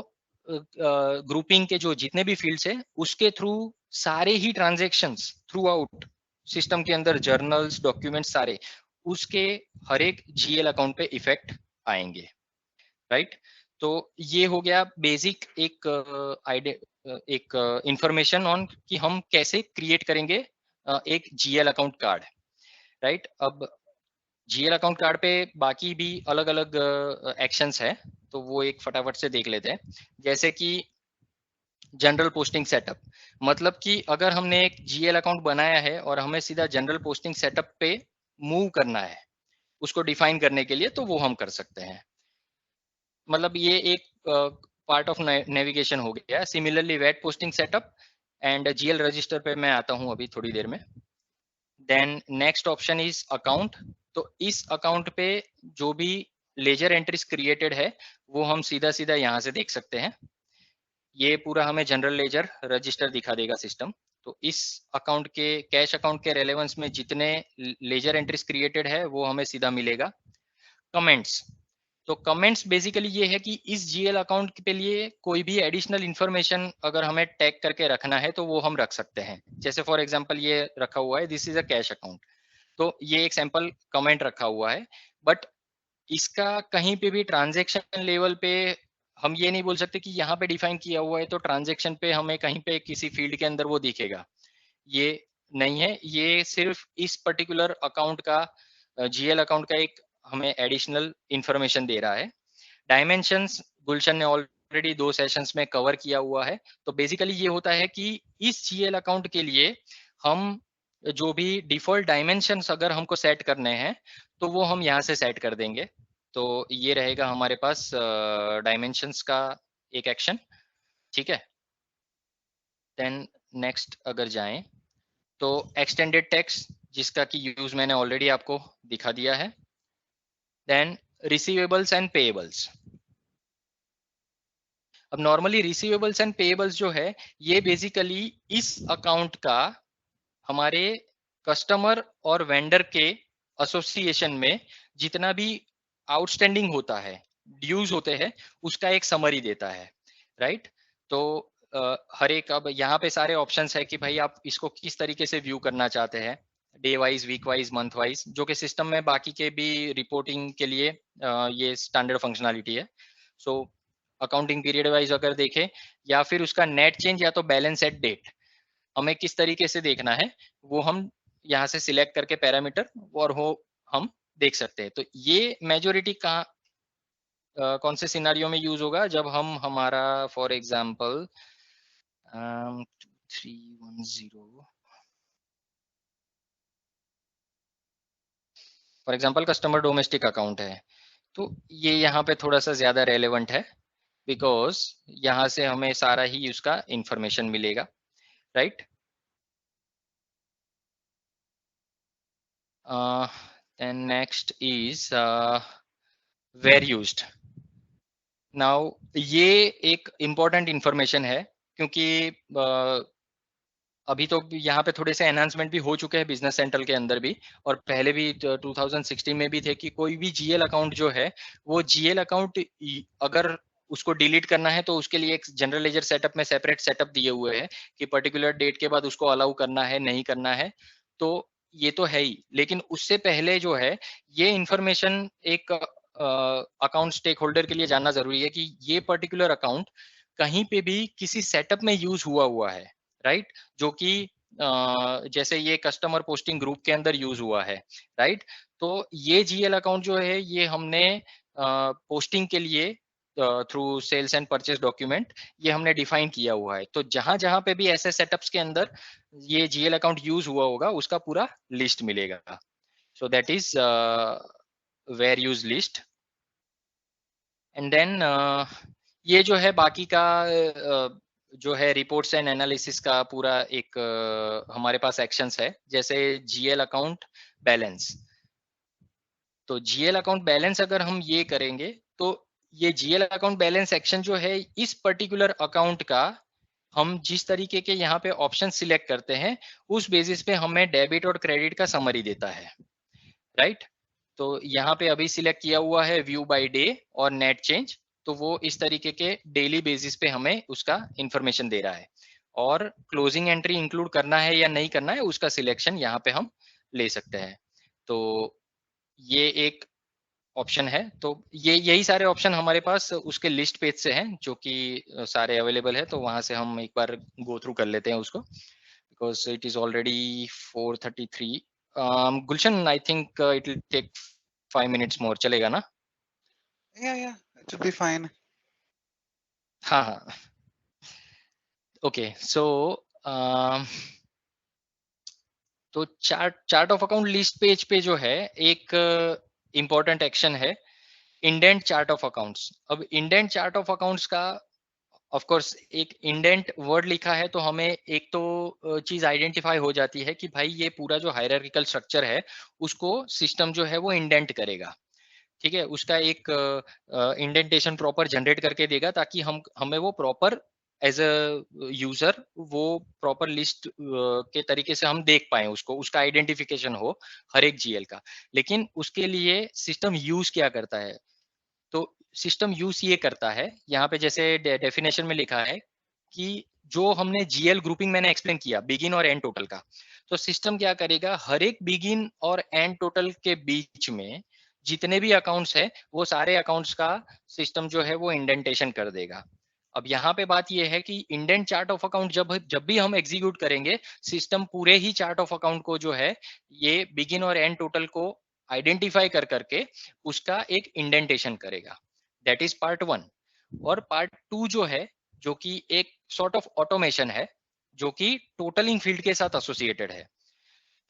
ग्रुपिंग के जो जितने भी फील्ड्स है उसके थ्रू सारे ही ट्रांजेक्शन्स थ्रू आउट सिस्टम के अंदर जर्नल्स डॉक्यूमेंट्स सारे उसके हर एक जीएल अकाउंट पे इफेक्ट आएंगे, राइट। तो ये हो गया बेसिक एक आइडिया, एक इंफॉर्मेशन ऑन कि हम कैसे क्रिएट करेंगे एक जीएल अकाउंट कार्ड, राइट। अब जीएल अकाउंट कार्ड पे बाकी भी अलग अलग एक्शंस है, तो वो एक फटाफट से देख लेते हैं। जैसे कि जनरल पोस्टिंग सेटअप, मतलब कि अगर हमने एक जीएल अकाउंट बनाया है और हमें सीधा जनरल पोस्टिंग सेटअप पे मूव करना है उसको डिफाइन करने के लिए, तो वो हम कर सकते हैं। मतलब ये एक पार्ट ऑफ नेविगेशन हो गया। Similarly VAT posting setup and GL register पे मैं आता हूं अभी थोड़ी देर में। Then next option is account, तो इस अकाउंट पे जो भी लेजर एंट्रीज क्रिएटेड है वो हम सीधा सीधा यहाँ से देख सकते हैं। ये पूरा हमें जनरल लेजर रजिस्टर दिखा देगा सिस्टम। तो इस अकाउंट के कैश अकाउंट के रेलेवेंस में जितने लेजर एंट्रीज क्रिएटेड है वो हमें सीधा मिलेगा। कमेंट्स, तो कमेंट्स बेसिकली ये है कि इस जीएल अकाउंट के लिए कोई भी एडिशनल इंफॉर्मेशन अगर हमें टैग करके रखना है तो वो हम रख सकते हैं। जैसे फॉर एग्जांपल ये रखा हुआ है, this is a cash account, तो ये एक सैंपल कमेंट रखा हुआ है, बट इसका कहीं पे भी ट्रांजैक्शन लेवल पे हम ये नहीं बोल सकते कि यहाँ पे डिफाइन किया हुआ है तो ट्रांजैक्शन पे हमें कहीं पे किसी फील्ड के अंदर वो दिखेगा, ये नहीं है। ये सिर्फ इस पर्टिकुलर अकाउंट का जीएल अकाउंट का एक हमें एडिशनल इंफॉर्मेशन दे रहा है। डायमेंशंस गुलशन ने ऑलरेडी 2 सेशंस में कवर किया हुआ है। तो बेसिकली ये होता है कि इस जीएल अकाउंट के लिए हम जो भी डिफॉल्ट डायमेंशंस अगर हमको सेट करने हैं तो वो हम यहाँ से सेट कर देंगे। तो ये रहेगा हमारे पास डायमेंशंस का एक एक्शन, ठीक है। देन नेक्स्ट अगर जाएं तो एक्सटेंडेड टेक्स्ट, जिसका कि यूज मैंने ऑलरेडी आपको दिखा दिया है। Then receivables and payables. अब नॉर्मली रिसीवेबल्स एंड पेएबल्स जो है ये बेसिकली इस अकाउंट का हमारे कस्टमर और वेंडर के एसोसिएशन में जितना भी आउटस्टैंडिंग होता है, ड्यूज होते हैं, उसका एक समरी देता है, राइट। तो हर एक, अब यहाँ पे सारे ऑप्शंस है कि भाई आप इसको किस तरीके से व्यू करना चाहते हैं, day wise, week wise, month wise, जो कि सिस्टम में बाकी के भी रिपोर्टिंग के लिए ये स्टैंडर्ड फंक्शनलिटी है। सो अकाउंटिंग पीरियड वाइज अगर देखें या फिर उसका नेट चेंज या तो बैलेंस एट डेट, हमें किस तरीके से देखना है वो हम यहाँ से सिलेक्ट करके पैरामीटर और वो हम देख सकते हैं। तो ये मेजोरिटी कहाँ कौन से सिनारियो में यूज होगा, जब हम हमारा for example 2310 for example customer domestic account है, तो ये यहाँ पे थोड़ा सा ज्यादा रेलेवेंट है बिकॉज यहाँ से हमें सारा ही उसका इंफॉर्मेशन मिलेगा, right. then next is where used. Now ये एक इम्पोर्टेंट इंफॉर्मेशन है क्योंकि अभी तो यहाँ पे थोड़े से एनहांसमेंट भी हो चुके हैं बिजनेस सेंट्रल के अंदर भी, और पहले भी 2016 में भी थे कि कोई भी जीएल अकाउंट जो है वो जीएल अकाउंट अगर उसको डिलीट करना है तो उसके लिए एक जनरल लेजर सेटअप में सेपरेट सेटअप दिए हुए हैं कि पर्टिकुलर डेट के बाद उसको अलाउ करना है नहीं करना है, तो ये तो है ही। लेकिन उससे पहले जो है ये इंफॉर्मेशन एक अकाउंट स्टेक होल्डर के लिए जानना जरूरी है कि ये पर्टिकुलर अकाउंट कहीं पे भी किसी सेटअप में यूज हुआ है, राइट, जो कि जैसे ये कस्टमर पोस्टिंग ग्रुप के अंदर यूज हुआ है, राइट। तो ये जीएल अकाउंट जो है ये हमने पोस्टिंग के लिए through sales and purchase document ये हमने डिफाइन किया हुआ है। तो जहां जहां पे भी ऐसे सेटअप्स के अंदर ये जीएल अकाउंट यूज हुआ होगा उसका पूरा लिस्ट मिलेगा। So that is where use list. And then ये जो है बाकी का जो है रिपोर्ट्स एंड एनालिसिस का पूरा एक हमारे पास एक्शंस है, जैसे जीएल अकाउंट बैलेंस। तो जीएल अकाउंट बैलेंस अगर हम ये करेंगे तो ये जीएल अकाउंट बैलेंस एक्शन जो है इस पर्टिकुलर अकाउंट का हम जिस तरीके के यहाँ पे ऑप्शन सिलेक्ट करते हैं उस बेसिस पे हमें डेबिट और क्रेडिट का समरी देता है, राइट। तो यहाँ पे अभी सिलेक्ट किया हुआ है व्यू बाय डे और नेट चेंज, तो वो इस तरीके के डेली बेसिस पे हमें उसका इंफॉर्मेशन दे रहा है, और क्लोजिंग एंट्री इंक्लूड करना है या नहीं करना है उसका सिलेक्शन यहाँ पे हम ले सकते हैं। तो ये एक ऑप्शन है। तो ये यही सारे ऑप्शन हमारे पास उसके लिस्ट पेज से हैं जो कि सारे अवेलेबल है, तो वहां से हम एक बार गो थ्रू कर लेते हैं उसको because it is already 4:33। Gulshan, I think it will take 5 minutes more, चलेगा ना? Yeah, it will be fine. हाँ हाँ, ओके। सो तो chart of account list page पे जो है एक इम्पोर्टेंट एक्शन है इंडेंट चार्ट ऑफ अकाउंट्स। अब इंडेंट चार्ट ऑफ अकाउंट्स का ऑफ कोर्स एक इंडेंट वर्ड लिखा है तो हमें एक तो चीज आइडेंटिफाई हो जाती है कि भाई ये पूरा जो हायरार्किकल स्ट्रक्चर है उसको सिस्टम जो है वो इंडेंट करेगा, ठीक है। उसका एक इंडेंटेशन प्रॉपर जनरेट करके देगा ताकि हम हमें वो प्रॉपर एज अ यूजर वो प्रॉपर लिस्ट के तरीके से हम देख पाए उसको, उसका आइडेंटिफिकेशन हो हर एक जीएल का। लेकिन उसके लिए सिस्टम यूज क्या करता है? तो सिस्टम यूज ये करता है, यहाँ पे जैसे डेफिनेशन में लिखा है कि जो हमने जीएल ग्रुपिंग मैंने एक्सप्लेन किया बिगिन और एंड टोटल का, तो सिस्टम क्या करेगा, हर एक बिगिन और एंड टोटल के बीच में जितने भी अकाउंट्स है वो सारे अकाउंट्स का सिस्टम जो है वो इंडेंटेशन कर देगा। अब यहाँ पे बात ये है कि इंडेंट चार्ट ऑफ अकाउंट जब जब भी हम एग्जीक्यूट करेंगे, सिस्टम पूरे ही चार्ट ऑफ अकाउंट को जो है ये बिगिन और एंड टोटल को आइडेंटिफाई कर करके उसका एक इंडेंटेशन करेगा। That is part 1। और पार्ट 2 जो है, जो कि एक सॉर्ट ऑफ ऑटोमेशन है, जो कि टोटलिंग फील्ड के साथ एसोसिएटेड है,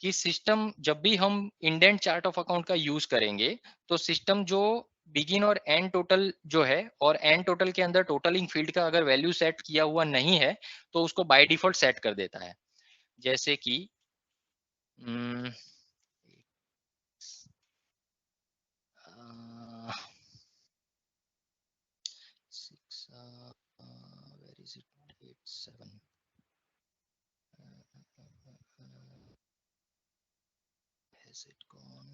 कि सिस्टम जब भी हम इंडेंट चार्ट ऑफ अकाउंट का यूज करेंगे तो सिस्टम जो बिगिन और एंड टोटल जो है और एंड टोटल के अंदर टोटलिंग फील्ड का अगर वैल्यू सेट किया हुआ नहीं है तो उसको बाय डिफॉल्ट सेट कर देता है। जैसे कि हम्म, uh, six, where is it? 8, 7. Has it gone?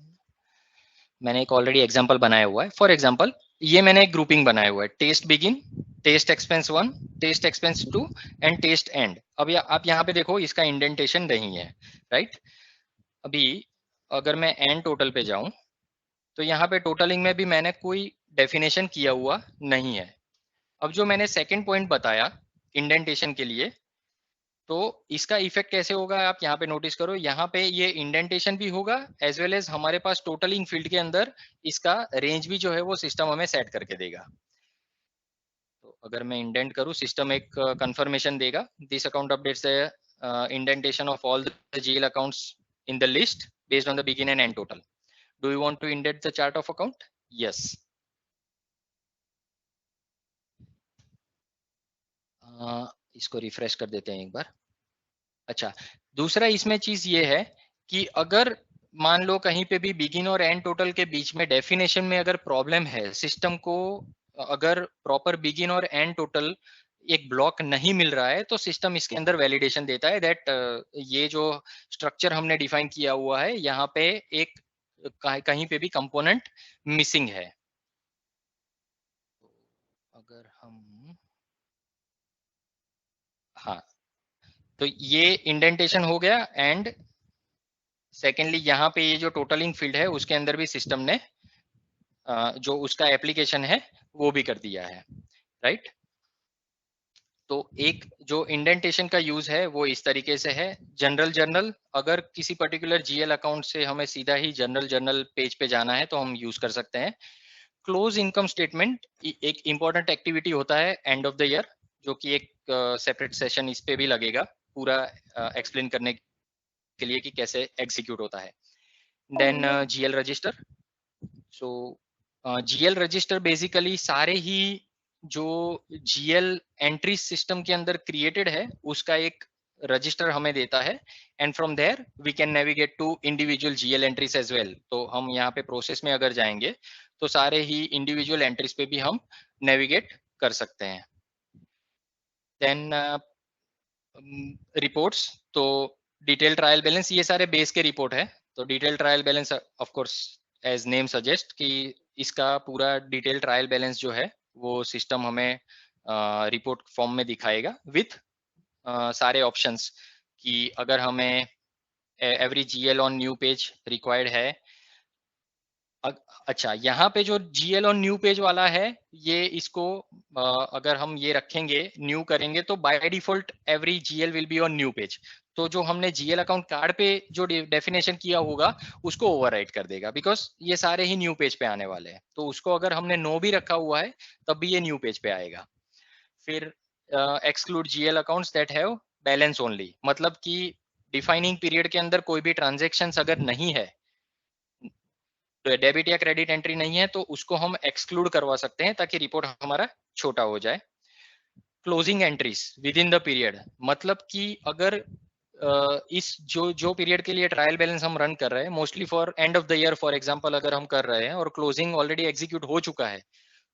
मैंने एक ऑलरेडी एग्जांपल बनाया हुआ है। फॉर एग्जांपल ये मैंने एक ग्रुपिंग बनाया हुआ है, test begin, test expense 1, test expense 2 and test end. अब आप यहाँ पे देखो इसका इंडेंटेशन नहीं है, राइट। अभी अगर मैं एंड टोटल पे जाऊं तो यहाँ पे टोटलिंग में भी मैंने कोई डेफिनेशन किया हुआ नहीं है। अब जो मैंने सेकंड पॉइंट बताया इंडेंटेशन के लिए, तो इसका इफेक्ट कैसे होगा आप यहाँ पे नोटिस करो, यहाँ पे ये इंडेंटेशन भी होगा एज वेल एज हमारे पास टोटलिंग फील्ड के अंदर इसका रेंज भी जो है वो सिस्टम हमें सेट करके देगा। तो अगर मैं इंडेंट करूँ, सिस्टम एक कंफर्मेशन देगा, this account updates the indentation of all the GL accounts in the list based on the begin and end total. Do you want to indent the chart of account? Yes. इसको refresh कर देते हैं एक बार। अच्छा, दूसरा इसमें चीज ये है कि अगर मान लो कहीं पे भी बिगिन और एंड टोटल के बीच में डेफिनेशन में अगर प्रॉब्लम है, सिस्टम को अगर प्रॉपर बिगिन और एंड टोटल एक ब्लॉक नहीं मिल रहा है, तो सिस्टम इसके अंदर वैलिडेशन देता है दैट ये जो स्ट्रक्चर हमने डिफाइन किया हुआ है यहाँ पे एक कहीं पे भी कंपोनेंट मिसिंग है। अगर हम, हाँ, तो ये इंडेंटेशन हो गया एंड सेकेंडली यहाँ पे ये जो टोटलिंग फील्ड है उसके अंदर भी सिस्टम ने जो उसका एप्लीकेशन है वो भी कर दिया है, राइट। तो एक जो इंडेंटेशन का यूज है वो इस तरीके से है, जनरल जर्नल, अगर किसी पर्टिकुलर जीएल अकाउंट से हमें सीधा ही जनरल जर्नल पेज पे जाना है तो हम यूज कर सकते हैं। क्लोज इनकम स्टेटमेंट एक इंपॉर्टेंट एक्टिविटी होता है एंड ऑफ द ईयर, जो कि एक सेपरेट सेशन इस पे भी लगेगा पूरा एक्सप्लेन करने के लिए कि कैसे एग्जीक्यूट होता है। Then GL register. So GL register basically सारे ही जो जीएल एंट्री सिस्टम के अंदर क्रिएटेड है उसका एक रजिस्टर हमें देता है and from there we can navigate to individual GL entries as well. तो हम यहाँ पे प्रोसेस में अगर जाएंगे तो सारे ही इंडिविजुअल एंट्रीज पे भी हम नेविगेट कर सकते हैं। देन रिपोर्ट्स, तो डिटेल ट्रायल बैलेंस, ये सारे बेस के रिपोर्ट है। तो detail trial balance of course as name suggest कि इसका पूरा डिटेल ट्रायल बैलेंस जो है वो सिस्टम हमें रिपोर्ट फॉर्म में दिखाएगा विथ सारे ऑप्शंस, कि अगर हमें every GL on new page required है। अच्छा, यहाँ पे जो जीएल ऑन न्यू पेज वाला है ये इसको अगर हम ये रखेंगे न्यू करेंगे तो by default every GL will be on new page. तो जो हमने जीएल अकाउंट कार्ड पे जो डेफिनेशन किया होगा उसको ओवरराइट कर देगा, बिकॉज ये सारे ही न्यू पेज पे आने वाले हैं। तो उसको अगर हमने नो भी रखा हुआ है तब भी ये न्यू पेज पे आएगा। फिर exclude GL accounts that have balance only, मतलब कि डिफाइनिंग पीरियड के अंदर कोई भी ट्रांजेक्शन अगर नहीं है, डेबिट या क्रेडिट एंट्री नहीं है, तो उसको हम एक्सक्लूड करवा सकते हैं ताकि रिपोर्ट हमारा छोटा हो जाए। Closing entries with in the period, मतलब कि अगर इस जो पीरियड के लिए ट्रायल बैलेंस हम रन कर रहे हैं, mostly for end of the year for example अगर हम कर रहे हैं और क्लोजिंग ऑलरेडी एग्जीक्यूट हो चुका है,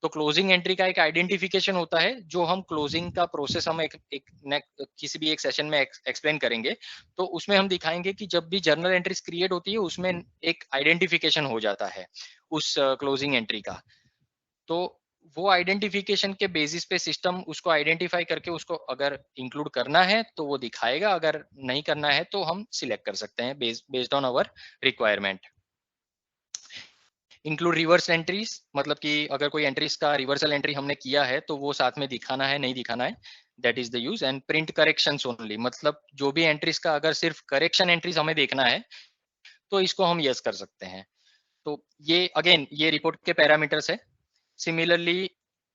तो क्लोजिंग एंट्री का एक आइडेंटिफिकेशन होता है जो हम क्लोजिंग का प्रोसेस हम किसी भी एक सेशन में एक्सप्लेन करेंगे, तो उसमें हम दिखाएंगे कि जब भी जर्नल एंट्रीज क्रिएट होती है उसमें एक आइडेंटिफिकेशन हो जाता है उस क्लोजिंग एंट्री का। तो वो आइडेंटिफिकेशन के बेसिस पे सिस्टम उसको आइडेंटिफाई करके उसको अगर इंक्लूड करना है तो वो दिखाएगा, अगर नहीं करना है तो हम सिलेक्ट कर सकते हैं based on our requirement. Include reverse entries, मतलब कि अगर कोई एंट्रीज का रिवर्सल एंट्री हमने किया है तो वो साथ में दिखाना है, नहीं दिखाना है, that is the use. And print corrections only, मतलब जो भी एंट्रीज का अगर सिर्फ करेक्शन एंट्रीज हमें देखना है तो इसको हम यस कर सकते हैं। तो ये अगेन ये रिपोर्ट के पैरामीटर्स है। सिमिलरली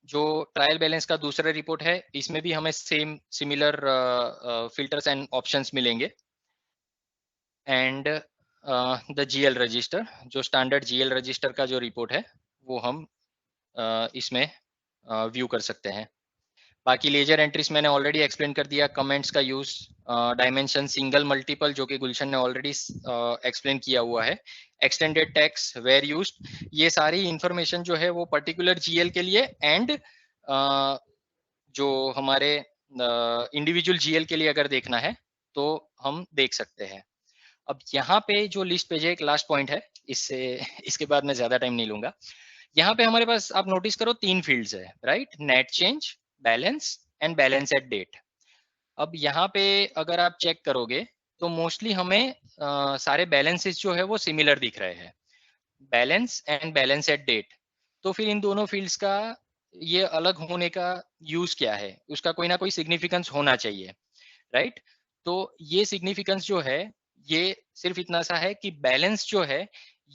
जो ट्रायल बैलेंस का दूसरा रिपोर्ट है, इसमें भी हमें same similar filters and options मिलेंगे। एंड द जीएल रजिस्टर, जो स्टैंडर्ड जीएल रजिस्टर का जो रिपोर्ट है वो हम इसमें व्यू कर सकते हैं। बाकी लेजर एंट्रीज मैंने ऑलरेडी एक्सप्लेन कर दिया, कमेंट्स का यूज, डायमेंशन, सिंगल मल्टीपल जो कि गुलशन ने ऑलरेडी एक्सप्लेन किया हुआ है, एक्सटेंडेड टैक्स, वेयर यूज्ड, ये सारी इंफॉर्मेशन जो है वो पर्टिकुलर जीएल के लिए एंड जो हमारे इंडिविजुअल जीएल के लिए अगर देखना है तो हम देख सकते हैं। अब यहाँ पे जो लिस्ट पेज है, एक लास्ट पॉइंट है, इससे इसके बाद मैं ज्यादा टाइम नहीं लूंगा। यहाँ पे हमारे पास आप नोटिस करो 3 फील्ड्स है, right? Net change, balance and balance at date. अब यहाँ पे अगर आप चेक करोगे तो मोस्टली हमें सारे बैलेंसेस जो है वो सिमिलर दिख रहे हैं, balance and balance at date. तो फिर इन दोनों फील्ड्स का ये अलग होने का यूज क्या है? उसका कोई ना कोई सिग्निफिकेंस होना चाहिए, राइट? तो ये सिग्निफिकेंस जो है ये सिर्फ इतना सा है कि बैलेंस जो है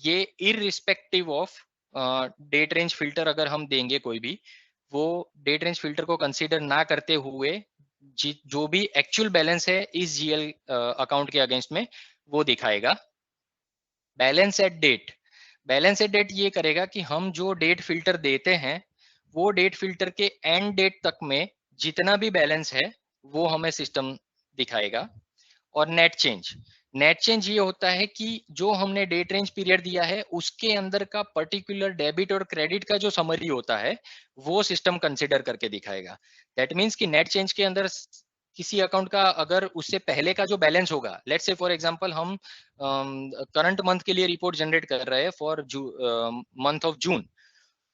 ये irrespective of date range filter अगर हम देंगे कोई भी, वो डेट रेंज फिल्टर को कंसीडर ना करते हुए जो भी एक्चुअल बैलेंस है इस जीएल अकाउंट के अगेंस्ट में वो दिखाएगा। Balance at date, balance at date ये करेगा कि हम जो डेट फिल्टर देते हैं वो डेट फिल्टर के एंड डेट तक में जितना भी बैलेंस है वो हमें सिस्टम दिखाएगा। और नेट चेंज, नेट चेंज ये होता है कि जो हमने डेट रेंज पीरियड दिया है उसके अंदर का पर्टिकुलर डेबिट और क्रेडिट का जो समरी होता है वो सिस्टम कंसिडर करके दिखाएगा। दैट मीन्स कि नेट चेंज के अंदर किसी अकाउंट का अगर उससे पहले का जो बैलेंस होगा, लेट्स से फॉर एग्जांपल हम करंट मंथ के लिए रिपोर्ट जनरेट कर रहे हैं फॉर मंथ ऑफ जून,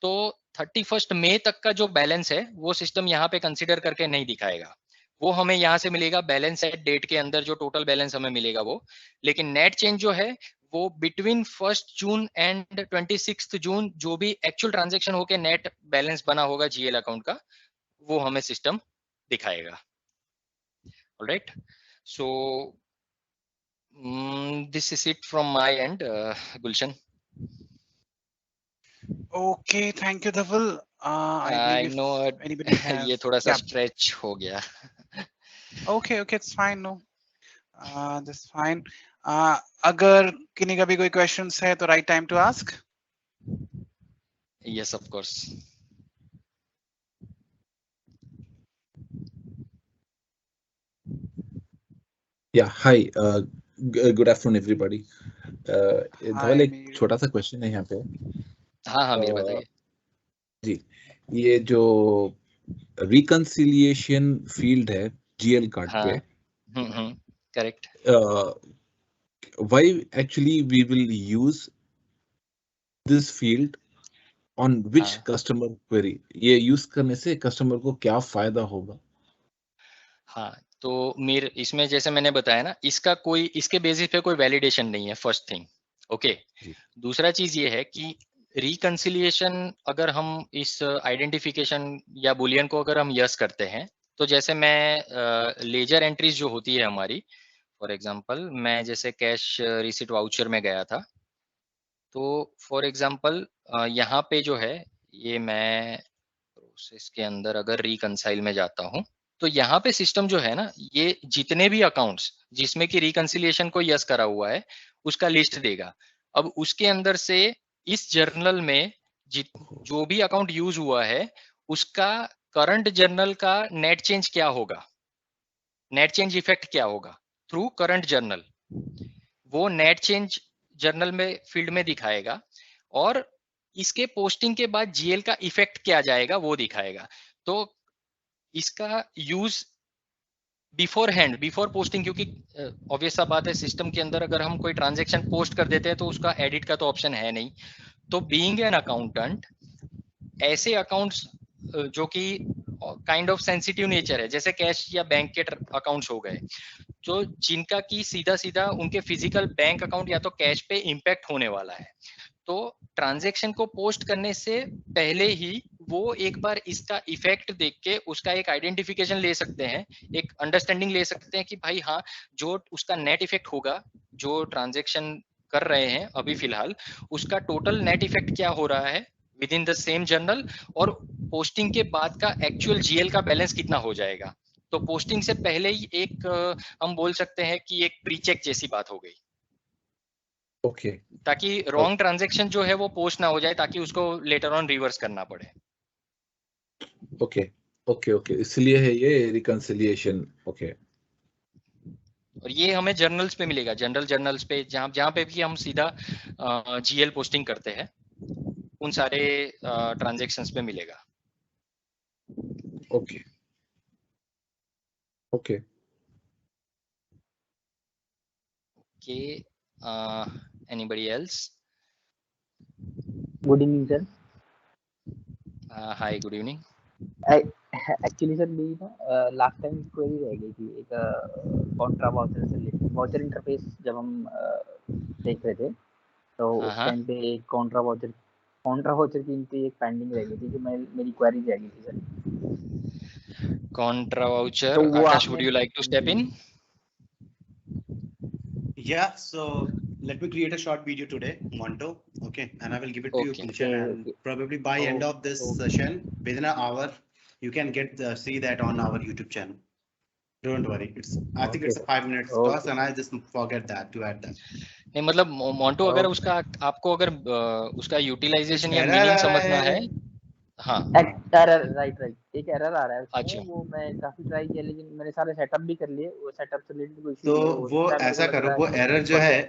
तो 31 मई तक का जो बैलेंस है वो सिस्टम यहाँ पे कंसिडर करके नहीं दिखाएगा, वो हमें यहाँ से मिलेगा बैलेंस एट डेट के अंदर जो टोटल बैलेंस हमें मिलेगा वो। लेकिन नेट चेंज जो है वो बिटवीन 1 जून एंड 26 जून जो भी एक्चुअल ट्रांजेक्शन होके नेट बैलेंस बना होगा जीएल अकाउंट का वो हमें सिस्टम दिखाएगा। Alright, so this is it from my end, Gulshan. Okay, thank you, Dhaval. I believe I if no anybody ये have, थोड़ा सा yeah. स्ट्रेच हो गया। Okay, okay, it's fine. No, that's fine. अगर किन्हीं का भी कोई questions है तो right time to ask. Yes, of course. Yeah, hi. Good afternoon, everybody. धवल, एक Hi, छोटा सा क्वेश्चन है यहाँ पे। हाँ हाँ मीर बताइए। जी, ये जो रिकंसिलिएशन फील्ड है जीएल कार्ड हाँ, पे, correct. why actually we will use this field on which हाँ customer query? ये यूज करने से कस्टमर को क्या फायदा होगा? हाँ, तो मीर इसमें जैसे मैंने बताया ना, इसका कोई इसके बेसिस पे कोई वैलिडेशन नहीं है, फर्स्ट थिंग। ओके, दूसरा चीज ये है कि रिकंसिलिएशन अगर हम इस आइडेंटिफिकेशन या बुलियन को अगर हम यस करते हैं, तो जैसे मैं लेजर एंट्रीज जो होती है हमारी, फॉर एग्जांपल मैं जैसे कैश रिसीट वाउचर में गया था, तो फॉर एग्जांपल यहाँ पे जो है ये मैं प्रोसेस के अंदर अगर रिकंसाइल में जाता हूँ तो यहाँ पे सिस्टम जो है ना, ये जितने भी अकाउंट्स जिसमें कि रिकंसिलिएशन को यस करा हुआ है उसका लिस्ट देगा। अब उसके अंदर से इस जर्नल में जो भी अकाउंट यूज हुआ है उसका करंट जर्नल का नेट चेंज क्या होगा, नेट चेंज इफेक्ट क्या होगा थ्रू करंट जर्नल, वो नेट चेंज जर्नल में फील्ड में दिखाएगा। और इसके पोस्टिंग के बाद जीएल का इफेक्ट क्या जाएगा वो दिखाएगा। तो इसका यूज बिफोर पोस्टिंग, क्योंकि ऑब्वियस सा बात है सिस्टम के अंदर अगर हम कोई ट्रांजैक्शन पोस्ट कर देते हैं तो उसका एडिट का तो ऑप्शन है नहीं। तो बीइंग एन अकाउंटेंट, ऐसे अकाउंट्स जो कि काइंड ऑफ सेंसिटिव नेचर है, जैसे कैश या बैंक के अकाउंट्स हो गए, जो जिनका की सीधा सीधा उनके फिजिकल बैंक अकाउंट या तो कैश पे इम्पैक्ट होने वाला है, तो ट्रांजैक्शन को पोस्ट करने से पहले ही वो एक बार इसका इफेक्ट देख के उसका एक आइडेंटिफिकेशन ले सकते हैं, एक अंडरस्टैंडिंग ले सकते हैं कि भाई हाँ, जो उसका नेट इफेक्ट होगा, जो ट्रांजैक्शन कर रहे हैं अभी फिलहाल, उसका टोटल नेट इफेक्ट क्या हो रहा है with in the same journal, और पोस्टिंग के बाद का एक्चुअल जीएल का बैलेंस कितना हो जाएगा। तो पोस्टिंग से पहले ही एक हम बोल सकते हैं कि एक प्री चेक जैसी बात हो गई। ओके, ताकि रॉन्ग ट्रांजैक्शन जो है वो पोस्ट ना हो जाए, ताकि उसको लेटर ऑन रिवर्स करना पड़े। ओके ओके ओके, इसलिए है ये रिकंसिलिएशन। ओके, और ये हमें जर्नल्स पे मिलेगा, जनरल जर्नल्स पे, जहाँ पे भी हम सीधा जीएल पोस्टिंग करते हैं, उन सारे ट्रांजैक्शंस पे मिलेगा। Okay okay okay, anybody else? Good evening sir. Hi, good evening. Actually sir मेरी ना लास्ट टाइम क्वेरी रह गई थी, एक कॉन्ट्रा वाउचर से रिलेटेड। वाउचर इंटरफेस जब हम देख रहे थे तो उस टाइम पे एक कॉन्ट्रा वाउचर की इनकी एक पेंडिंग रह गई थी, जो मेरी क्वेरी रह गई थी sir. Contra voucher, Akash, would you like to step in? Yeah, so let me create a short video today, Monto. Okay, and I will give it to you, Gulshan, and probably by end of this session, within an hour, you can get see that on our YouTube channel. Don't worry, I think it's a 5 minutes class, and I just forget that to add that. नहीं मतलब Monte, अगर उसका आपको अगर उसका utilisation या meaning समझना है। हाँ, एरर, राइट, एक एरर आ रहा है उसमें। अच्छा, वो मैं काफी ट्राई किया, लेकिन मैंने सारे सेटअप भी कर लिए, वो सेटअप से रिलेटेड कोई तो वो ऐसा करो, वो एरर जो है,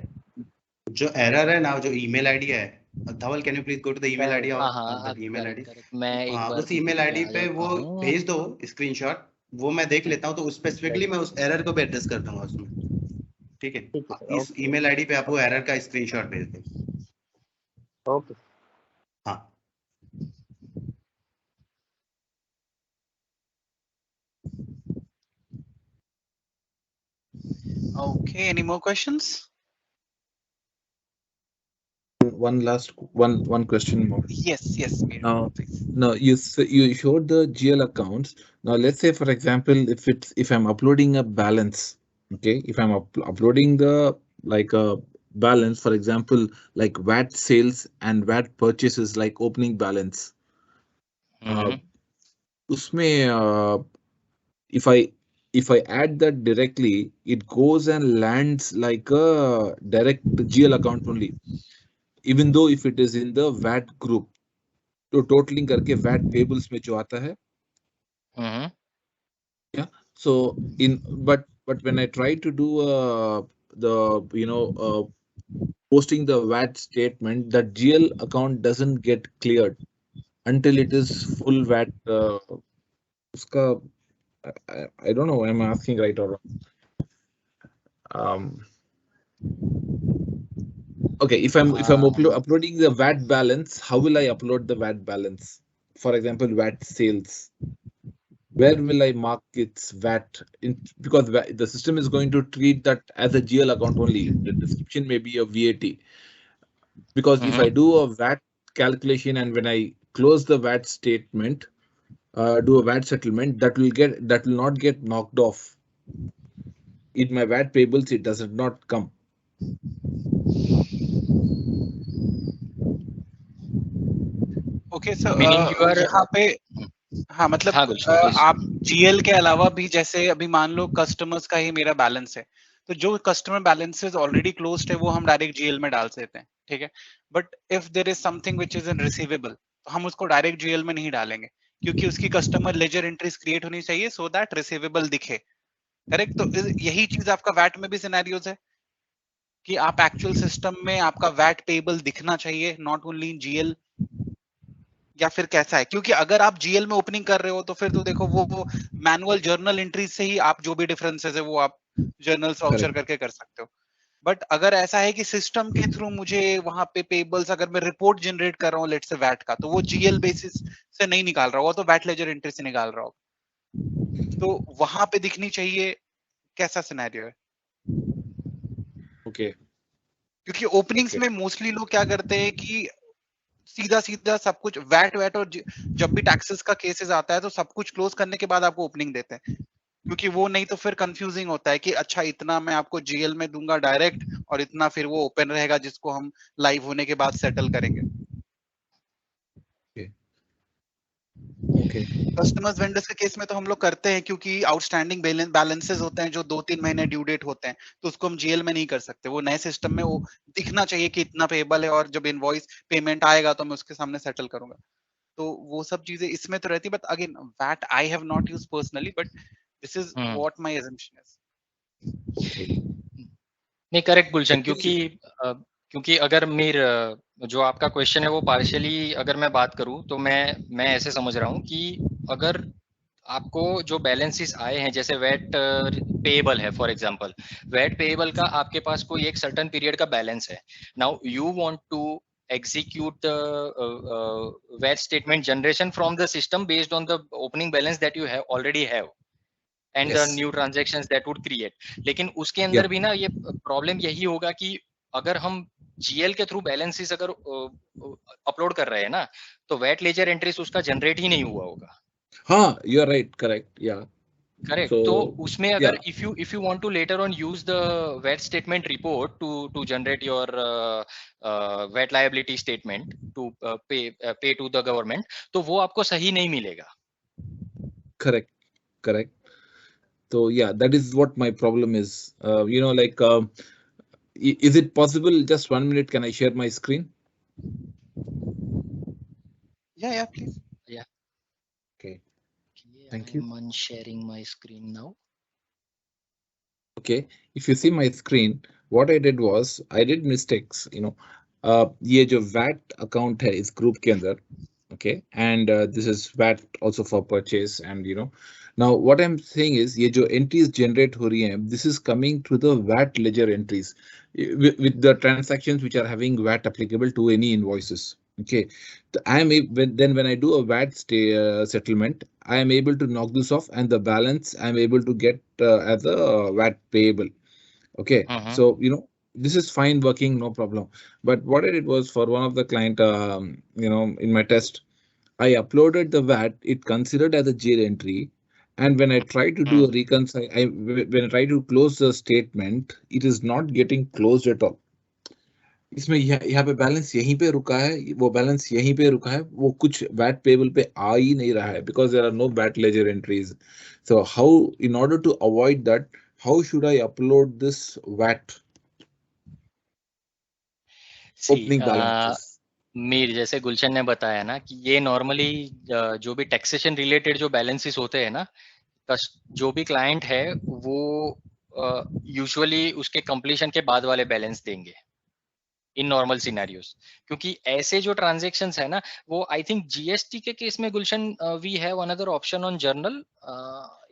जो एरर है ना, जो ईमेल आईडी है, Dhaval, can you please go to the email ID और ईमेल आईडी, मैं एक बार उस ईमेल आईडी पे वो भेज दो स्क्रीनशॉट, वो मैं देख लेता हूँ, तो स्पेसिफिकली मैं उस एरर को भी एड्रेस कर दूंगा उसमें। ठीक है, इस ईमेल आईडी पे आप वो एरर का स्क्रीनशॉट भेज दो। ओके, हाँ, Okay, any more questions? One question more. Yes. Now you showed the GL accounts. Now let's say, for example, if I'm uploading a balance, okay, if I'm uploading the like a balance, for example, like VAT sales and VAT purchases, like opening balance. Usme if I add that directly, it goes and lands like a direct GL account only, even though if it is in the VAT group, तो totaling करके VAT payables में जो आता है, yeah. So but when I try to do posting the VAT statement, that GL account doesn't get cleared until it is full VAT. Uska I don't know, am I asking right or wrong? Okay, if I'm uploading the VAT balance, how will I upload the VAT balance? For example, VAT sales. Where will I mark its VAT? Because the system is going to treat that as a GL account only. The description may be a VAT. Because if I do a VAT calculation and when I close the VAT statement, do a VAT settlement, that will not get knocked off. In my VAT payables, it does not come. Okay, so यहाँ पे हाँ मतलब आप GL के अलावा भी, जैसे अभी मान लो कस्टमर्स का ही मेरा बैलेंस है, तो जो कस्टमर बैलेंसेस ऑलरेडी क्लोज्ड है वो हम डायरेक्ट जीएल में डाल सकते हैं, ठीक है। But if there is something which is in receivable, तो हम उसको डायरेक्ट जीएल में नहीं डालेंगे, क्योंकि उसकी कस्टमर लेजर एंट्रीज क्रिएट होनी चाहिए सो दैट रिसीवेबल दिखे, करेक्ट। तो यही चीज आपका वैट में भी सिनेरियोज है कि आप एक्चुअल सिस्टम में आपका वैट पेबल दिखना चाहिए, नॉट ओनली इन जीएल, या फिर कैसा है? क्योंकि अगर आप जीएल में ओपनिंग कर रहे हो तो फिर तो देखो वो मैनुअल जर्नल एंट्रीज से ही आप जो भी डिफरेंसेस है वो आप जर्नल स्ट्रक्चर करके कर सकते हो। बट अगर ऐसा है कि सिस्टम के थ्रू मुझे वहां पे पेबल्स, अगर मैं रिपोर्ट जनरेट कर रहा हूँ लेट्स से वैट का, तो वो जीएल बेसिस से नहीं निकाल रहा होगा, तो वैट लेजर एंट्री से निकाल रहा होगा, तो वहां पे दिखनी चाहिए। कैसा सिनेरियो है? ओके, क्योंकि ओपनिंग्स में मोस्टली लोग क्या करते हैं कि सीधा सीधा सब कुछ वैट और जब भी टैक्सेस का केसेस आता है तो सब कुछ क्लोज करने के बाद आपको ओपनिंग देते हैं, क्योंकि वो नहीं तो फिर कंफ्यूजिंग होता है कि अच्छा इतना मैं आपको जीएल में दूंगा डायरेक्ट और इतना फिर वो ओपन रहेगा जिसको हम लाइव होने के बाद सेटल करेंगे। ओके, कस्टमर्स वेंडर्स के केस में तो हम लोग करते हैं, क्योंकि आउटस्टैंडिंग बैलेंसेस होते हैं जो 2-3 महीने ड्यू डेट होते हैं, तो उसको हम जीएल में नहीं कर सकते। वो नए सिस्टम में वो दिखना चाहिए कि इतना पेबल है और जब इनवॉइस पेमेंट आएगा तो मैं उसके सामने सेटल करूंगा। तो वो सब चीजें इसमें तो रहती, but again that I have not used personally, but this is what my assumption is. Okay. नहीं, करेक्ट गुलशन, क्योंकि अगर जो आपका क्वेश्चन है वो पार्शियली अगर मैं बात करूं तो मैं ऐसे समझ रहा हूं कि अगर आपको जो बैलेंसेस आए हैं, जैसे वेट पेएबल है फॉर एग्जांपल, वेट पेएबल का आपके पास कोई एक सर्टेन पीरियड का बैलेंस है। Now you want to execute the VAT statement generation from the system based on the opening balance that you have already have and the new transactions that would create. लेकिन उसके अंदर भी ना ये problem यही होगा कि अगर हम जीएल के थ्रू बैलेंसेस अगर अपलोड कर रहे हैं ना, तो वेट लेजर एंट्रीज उसका जनरेट ही नहीं हुआ होगा। हाँ, you are right, correct, yeah. Correct. तो उसमें अगर if you want to later on use the VAT statement report to generate your VAT liability statement to pay to the government, तो वो आपको सही नहीं मिलेगा। Correct. So yeah, that is what my problem is. Is it possible? Just 1 minute. Can I share my screen? Yeah, please. Yeah. Okay. Thank you. I'm sharing my screen now. Okay. If you see my screen, what I did was I did mistakes. ये जो VAT account है इस group के अंदर, okay, and this is VAT also for purchase, and now what I'm saying is ये जो entries generate हो रही हैं, this is coming through the VAT ledger entries with the transactions which are having VAT applicable to any invoices. Okay, when I do a VAT settlement, I am able to knock this off, and the balance I am able to get as a VAT payable. Okay, so this is fine working, no problem. But what I did was, for one of the client, in my test, I uploaded the VAT, it considered as a GL entry, and when I try to do a reconcile, when I try to close the statement, it is not getting closed at all. इसमें यहाँ पे balance यहीं पे रुका है, वो balance यहीं पे रुका है, वो कुछ वैट पेबल पे आ ही नहीं रहा है, because there are no VAT ledger entries. So how, in order to avoid that, how should I upload this VAT opening balances? Mir, जैसे गुलशन ने बताया ना कि ये नॉर्मली जो भी टैक्सेशन रिलेटेड जो बैलेंसेस होते हैं ना, जो भी क्लाइंट है वो यूजुअली उसके कंप्लीशन के बाद वाले बैलेंस देंगे इन नॉर्मल सिनेरियोस, क्योंकि ऐसे जो ट्रांजैक्शंस है ना, वो आई थिंक जीएसटी के केस में Gulshan we have another option on journal,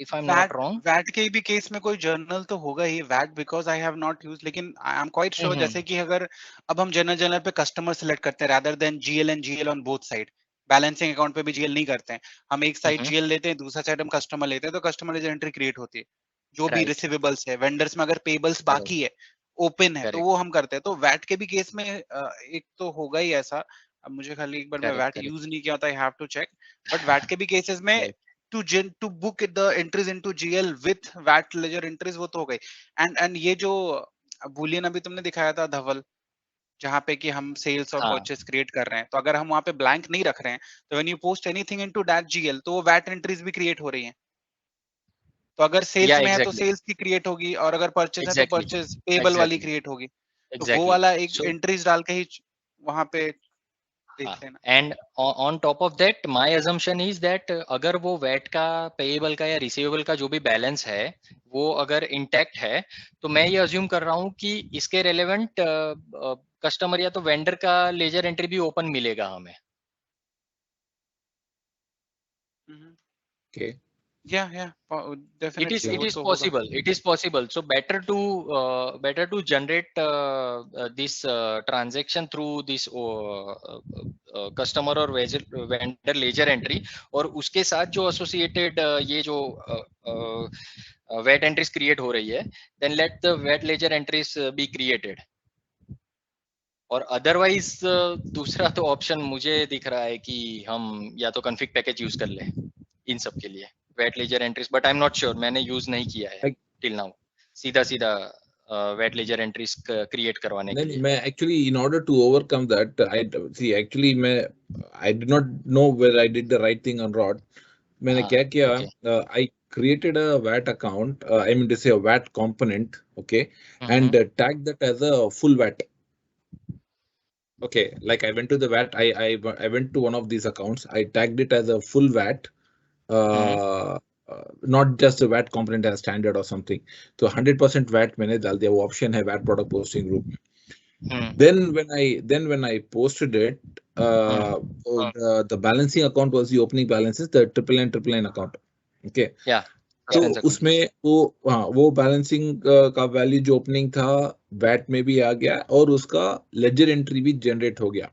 if I am not wrong. VAT के भी केस में कोई जर्नल तो होगा ही, VAT because I have not used, लेकिन आई एम क्वाइट श्योर जैसे कि अगर अब हम जनरल पे कस्टमर सेलेक्ट करते हैं rather than GL and GL on both side, balancing account पे भी जीएल नहीं करते हैं हम, एक साइड जीएल लेते हैं, दूसरा साइड हम कस्टमर लेते हैं, तो कस्टमर लेजर एंट्री क्रिएट होती है। जो भी रिसीवेबल्स है वेंडर्स में, अगर पेबल्स बाकी है, ओपन है, तो वो हम करते हैं। तो वैट के भी केस में एक तो होगा ही ऐसा। अब मुझे खाली एक बार मैं वैट यूज नहीं किया था, I have to check, but VAT के भी केसेस में to book the entries into GL with VAT ledger entries वो तो हो गई। एंड ये जो बूलियन अभी तुमने दिखाया था धवल, जहाँ पे कि हम सेल्स और परचेस क्रिएट कर रहे हैं, तो अगर हम वहाँ पे ब्लैंक नहीं रख रहे हैं, तो when you post anything into that GL, तो वो VAT एंट्रीज भी क्रिएट हो रही हैं। तो अगर सेल्स में है तो सेल्स की क्रिएट होगी, और अगर परचेस है तो परचेस पेबल वाली क्रिएट होगी। तो वो वाला एक एंट्रीज डाल के ही वहां पे देख लेना। And on top of that my assumption is that अगर वो वैट का, पेएबल का या रिसीवेबल का जो भी बैलेंस है वो अगर इंटैक्ट है, तो मैं ये अज्यूम कर रहा हूँ कि इसके रेलेवेंट कस्टमर या तो वेंडर का लेजर एंट्री भी ओपन मिलेगा हमें। Okay. Yeah, definitely. It is possible. It is possible. So better to generate this transaction through this customer or vendor ledger entry, और उसके साथ जो associated ये जो VAT entries create हो रही है, then let the VAT ledger entries be created. और अदरवाइज दूसरा तो ऑप्शन मुझे दिख रहा है कि हम या तो कॉन्फ़िग पैकेज यूज कर ले इन सब के लिए VAT ledger entries, but I am not sure, मैंने यूज नहीं किया है टिल नाउ सीधा वेट लेजर एंट्रीज क्रिएट करवाने के लिए। मैं actually in order to overcome that I see actually मैं I did not know where I did the right thing on rod. मैंने क्या किया, आई created a VAT account, I mean to say a VAT component, okay, and tag that as a full VAT. Okay, like I went to the VAT, I went to one of these accounts, I tagged it as a full VAT, not just a VAT component as standard or something. So 100% VAT मैंने डाल दिया, वो option है VAT product posting group. Then when I posted it, the balancing account was the opening balances, the 999 account. Okay. Yeah. तो उसमें वो balancing का value जो ओपनिंग था वैट में भी आ गया और उसका लेजर एंट्री भी जनरेट हो गया.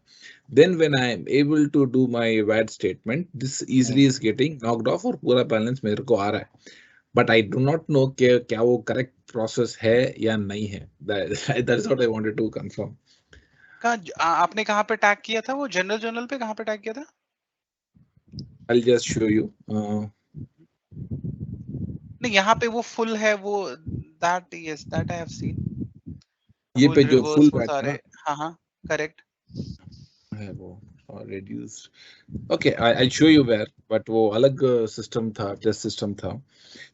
Then when I am able to do my VAT statement, this easily is getting knocked off और पूरा बैलेंस मेरे को आ रहा है. But I do not know कि क्या वो करेक्ट प्रोसेस है या नहीं है. That's what I wanted to confirm. आपने कहाँ पे टैग किया था वो जनरल पे कहाँ पे टैग किया था? I'll just show you. नहीं यहाँ पे वो फुल है वो that I have seen. ये पे जो फुल वैट है, हाँ करेक्ट है वो reduced. Okay, I'll show you where, but वो अलग सिस्टम था, टेस्ट सिस्टम था.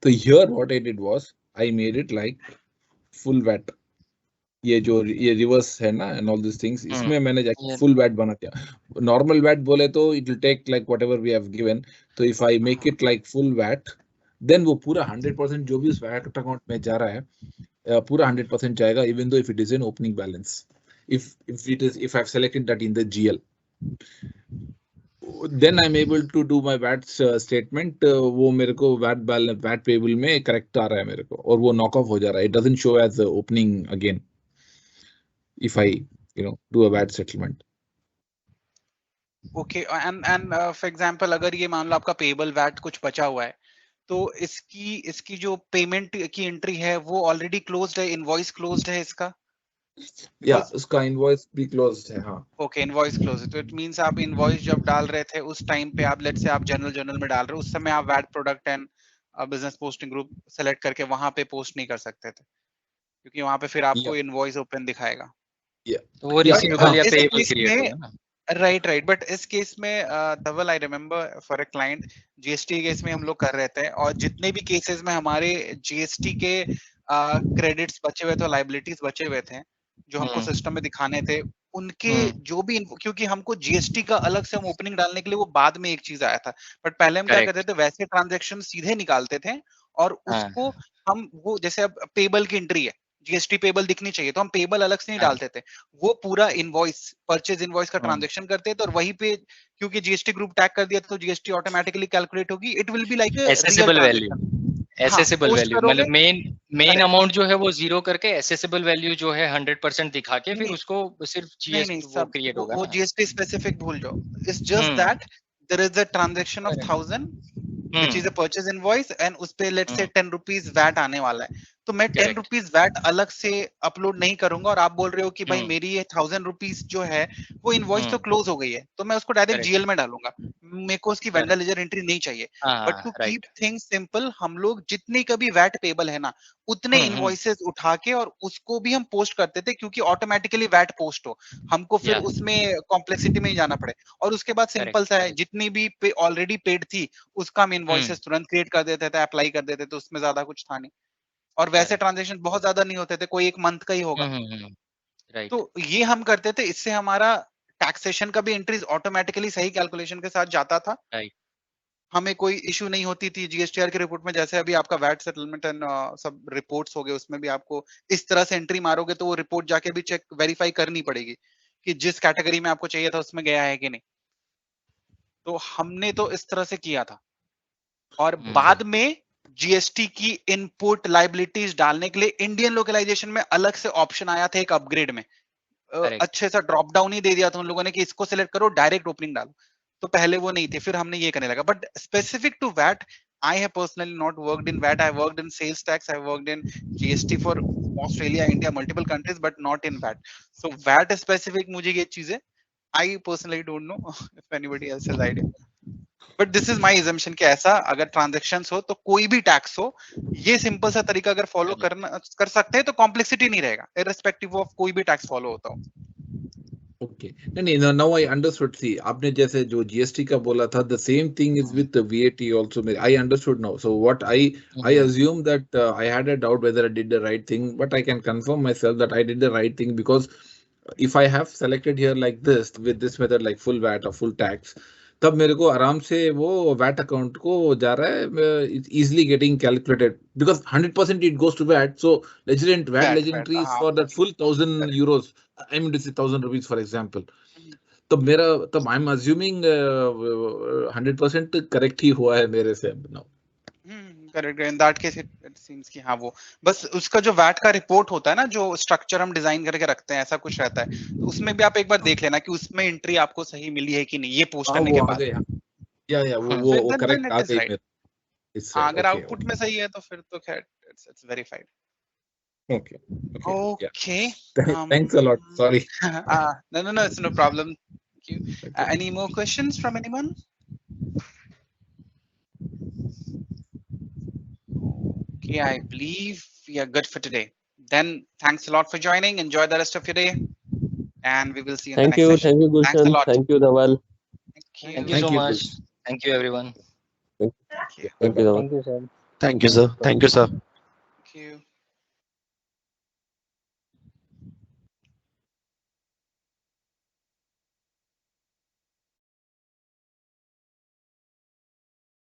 तो here what I did was I made it like full VAT. ये जो ये रिवर्स है ना and all these things, इसमें मैंने जाके full VAT बना दिया. नॉर्मल VAT बोले तो it will take like whatever we have given. तो if I make it like full VAT, then वो पूरा 100% जो भी उस VAT अकाउंट में जा रहा है पूरा 100% जाएगा, even though if it is an opening balance. If I've selected that in the GL, then I'm able to do my VAT statement. वो मेरे को VAT payable में correct आ रहा है मेरे को और वो knock off हो जा रहा है. It doesn't show as the opening again if I do a VAT settlement. Okay, and for example अगर ये मान लो आपका payable VAT कुछ बचा हुआ है तो इसकी जो पेमेंट की एंट्री है वो ऑलरेडी क्लोज्ड है, इनवॉइस क्लोज्ड है इसका? या उसका इनवॉइस भी क्लोज्ड है. हाँ ओके, इनवॉइस क्लोज्ड. तो इट मींस आप इनवॉइस जब डाल रहे थे उस टाइम पे आप लेट्स से आप जनरल में डाल रहे हो, उस समय आप VAT product and business posting group select करके वहां पे पोस्ट नहीं कर सकते थे क्योंकि वहां पे फिर आपको इनवॉइस ओपन दिखाएगा. वो रिसीवेबल या पेएबल क्रिएट होगा ना. राइट बट इस केस में Dhaval I remember for a client GST case में हम लोग कर रहे थे और जितने भी केसेस में हमारे जीएसटी के क्रेडिट्स बचे हुए थे, लायबिलिटीज बचे हुए थे जो हमको सिस्टम में दिखाने थे, उनके जो भी क्योंकि हमको जीएसटी का अलग से हम ओपनिंग डालने के लिए वो बाद में एक चीज आया था, बट पहले हम क्या करते थे वैसे ट्रांजेक्शन सीधे निकालते थे और उसको हम वो जैसे अब पेबल की एंट्री है, जीएसटी पेबल दिखनी चाहिए तो हम पेबल अलग से नहीं डालते थे, वो पूरा इनवॉइस परचेज इनवॉइस का ट्रांजैक्शन करते थे और वहीं पे क्योंकि जीएसटी ग्रुप टैग कर दिया तो जीएसटी ऑटोमेटिकली कैलकुलेट होगी. It will be like assessable value. Assessable value मतलब मेन अमाउंट जो है वो जीरो करके एसेसेबल वैल्यू जो है 100% दिखा के फिर उसको सिर्फ जीएसटी वो क्रिएट होगा. वो जीएसटी स्पेसिफिक भूल जाओ. It's just that there is a transaction of 1000 which is a purchase invoice and उस पे let's say 10 rupees VAT आने वाला है तो मैं 10 rupees VAT अलग से अपलोड नहीं करूंगा और आप बोल रहे हो कि भाई मेरी ये 1000 rupees जो है वो इनवॉइस तो क्लोज हो गई है तो मैं उसको डायरेक्ट जीएल में डालूंगा, मेरे को उसकी वेंडर लेजर एंट्री नहीं चाहिए. But to keep things simple हम लोग जितने कभी वैट पेबल है ना उतने इनवॉइसेस उठा के और उसको भी हम पोस्ट करते थे क्योंकि ऑटोमेटिकली वैट पोस्ट हो, हमको फिर उसमें कॉम्प्लेक्सिटी में ही जाना पड़े. और उसके बाद सिंपल सा है, जितनी भी ऑलरेडी पेड थी उसका हम इनवॉइसेस तुरंत क्रिएट कर देते थे, अप्लाई कर देते थे, उसमें ज्यादा कुछ था नहीं और वैसे ट्रांजैक्शन बहुत ज्यादा नहीं होते थे, कोई एक मंथ का ही होगा. तो ये हम करते थे, इससे हमारा टैक्सेशन का भी एंट्रीज ऑटोमेटिकली सही कैलकुलेशन के साथ जाता था. हमें कोई इशू नहीं होती थी. जीएसटीआर की रिपोर्ट में जैसे अभी आपका वैट सेटलमेंट एंड सब रिपोर्ट्स हो गए उसमें भी आपको इस तरह से एंट्री मारोगे तो वो रिपोर्ट जाके भी चेक वेरीफाई करनी पड़ेगी कि जिस कैटेगरी में आपको चाहिए था उसमें गया है कि नहीं. तो हमने तो इस तरह से किया था. और बाद में जीएसटी की इनपुट लाइबिलिटीज डालने के लिए इंडियन लोकलाइजेशन में अलग से ऑप्शन आया था एक अपग्रेड में, अच्छे सा ड्रॉप डाउन ही दे दिया था उन लोगों ने कि इसको सिलेक्ट करो, डायरेक्ट ओपनिंग डालो। तो पहले वो नहीं थे, फिर हमने ये करने लगा। But specific to VAT, I have personally not worked in VAT. I worked in sales tax. I worked in GST for Australia, India, multiple countries, but not in VAT. So VAT specific मुझे ये चीजें I personally don't know if anybody else has idea. But this is my assumption कि ऐसा अगर transactions हो तो कोई भी tax हो, ये simple सा तरीका अगर follow कर सकते हैं तो complexity नहीं रहेगा, irrespective of कोई भी tax follow होता हो। Okay. नहीं, now I understood. See, आपने जैसे जो GST का बोला था, the same thing is with the VAT also. I understood now. So what I assume that I had a doubt whether I did the right thing, but I can confirm myself that I did the right thing, because if I have selected here like this with this method, like full VAT or full tax, तब मेरे को आराम से वो VAT account को जा रहा है, it's easily getting calculated because 100% it goes to VAT. So VAT legendary is for that full 1,000 euros. I mean to say 1,000 rupees, for example. तब I'm assuming 100% correct ही हुआ है मेरे से now. Correct, in that case it seems कि हाँ वो बस उसका जो वैट का रिपोर्ट होता है ना, जो स्ट्रक्चर हम डिजाइन करके रखते हैं, ऐसा कुछ रहता है, तो उसमें भी आप एक बार देख लेना कि उसमें एंट्री आपको सही मिली है कि नहीं, ये पोस्ट करने के बाद। या वो करेक्ट आ गई मेरे। अगर आउटपुट में सही है तो फिर तो खैर it's verified. Okay. Thanks a lot. Sorry. No, it's no problem. Thank you. Any more questions from anyone? Okay, I believe we are good for today. Then thanks a lot for joining. Enjoy the rest of your day, and we will see you in the next session. Thank you, Gulshan. Thanks a lot. Thank you, Dhaval. Thank you so much. Thank you, everyone. Thank you, Dhaval. Thank you, sir. Thank you, sir. Thank you, sir.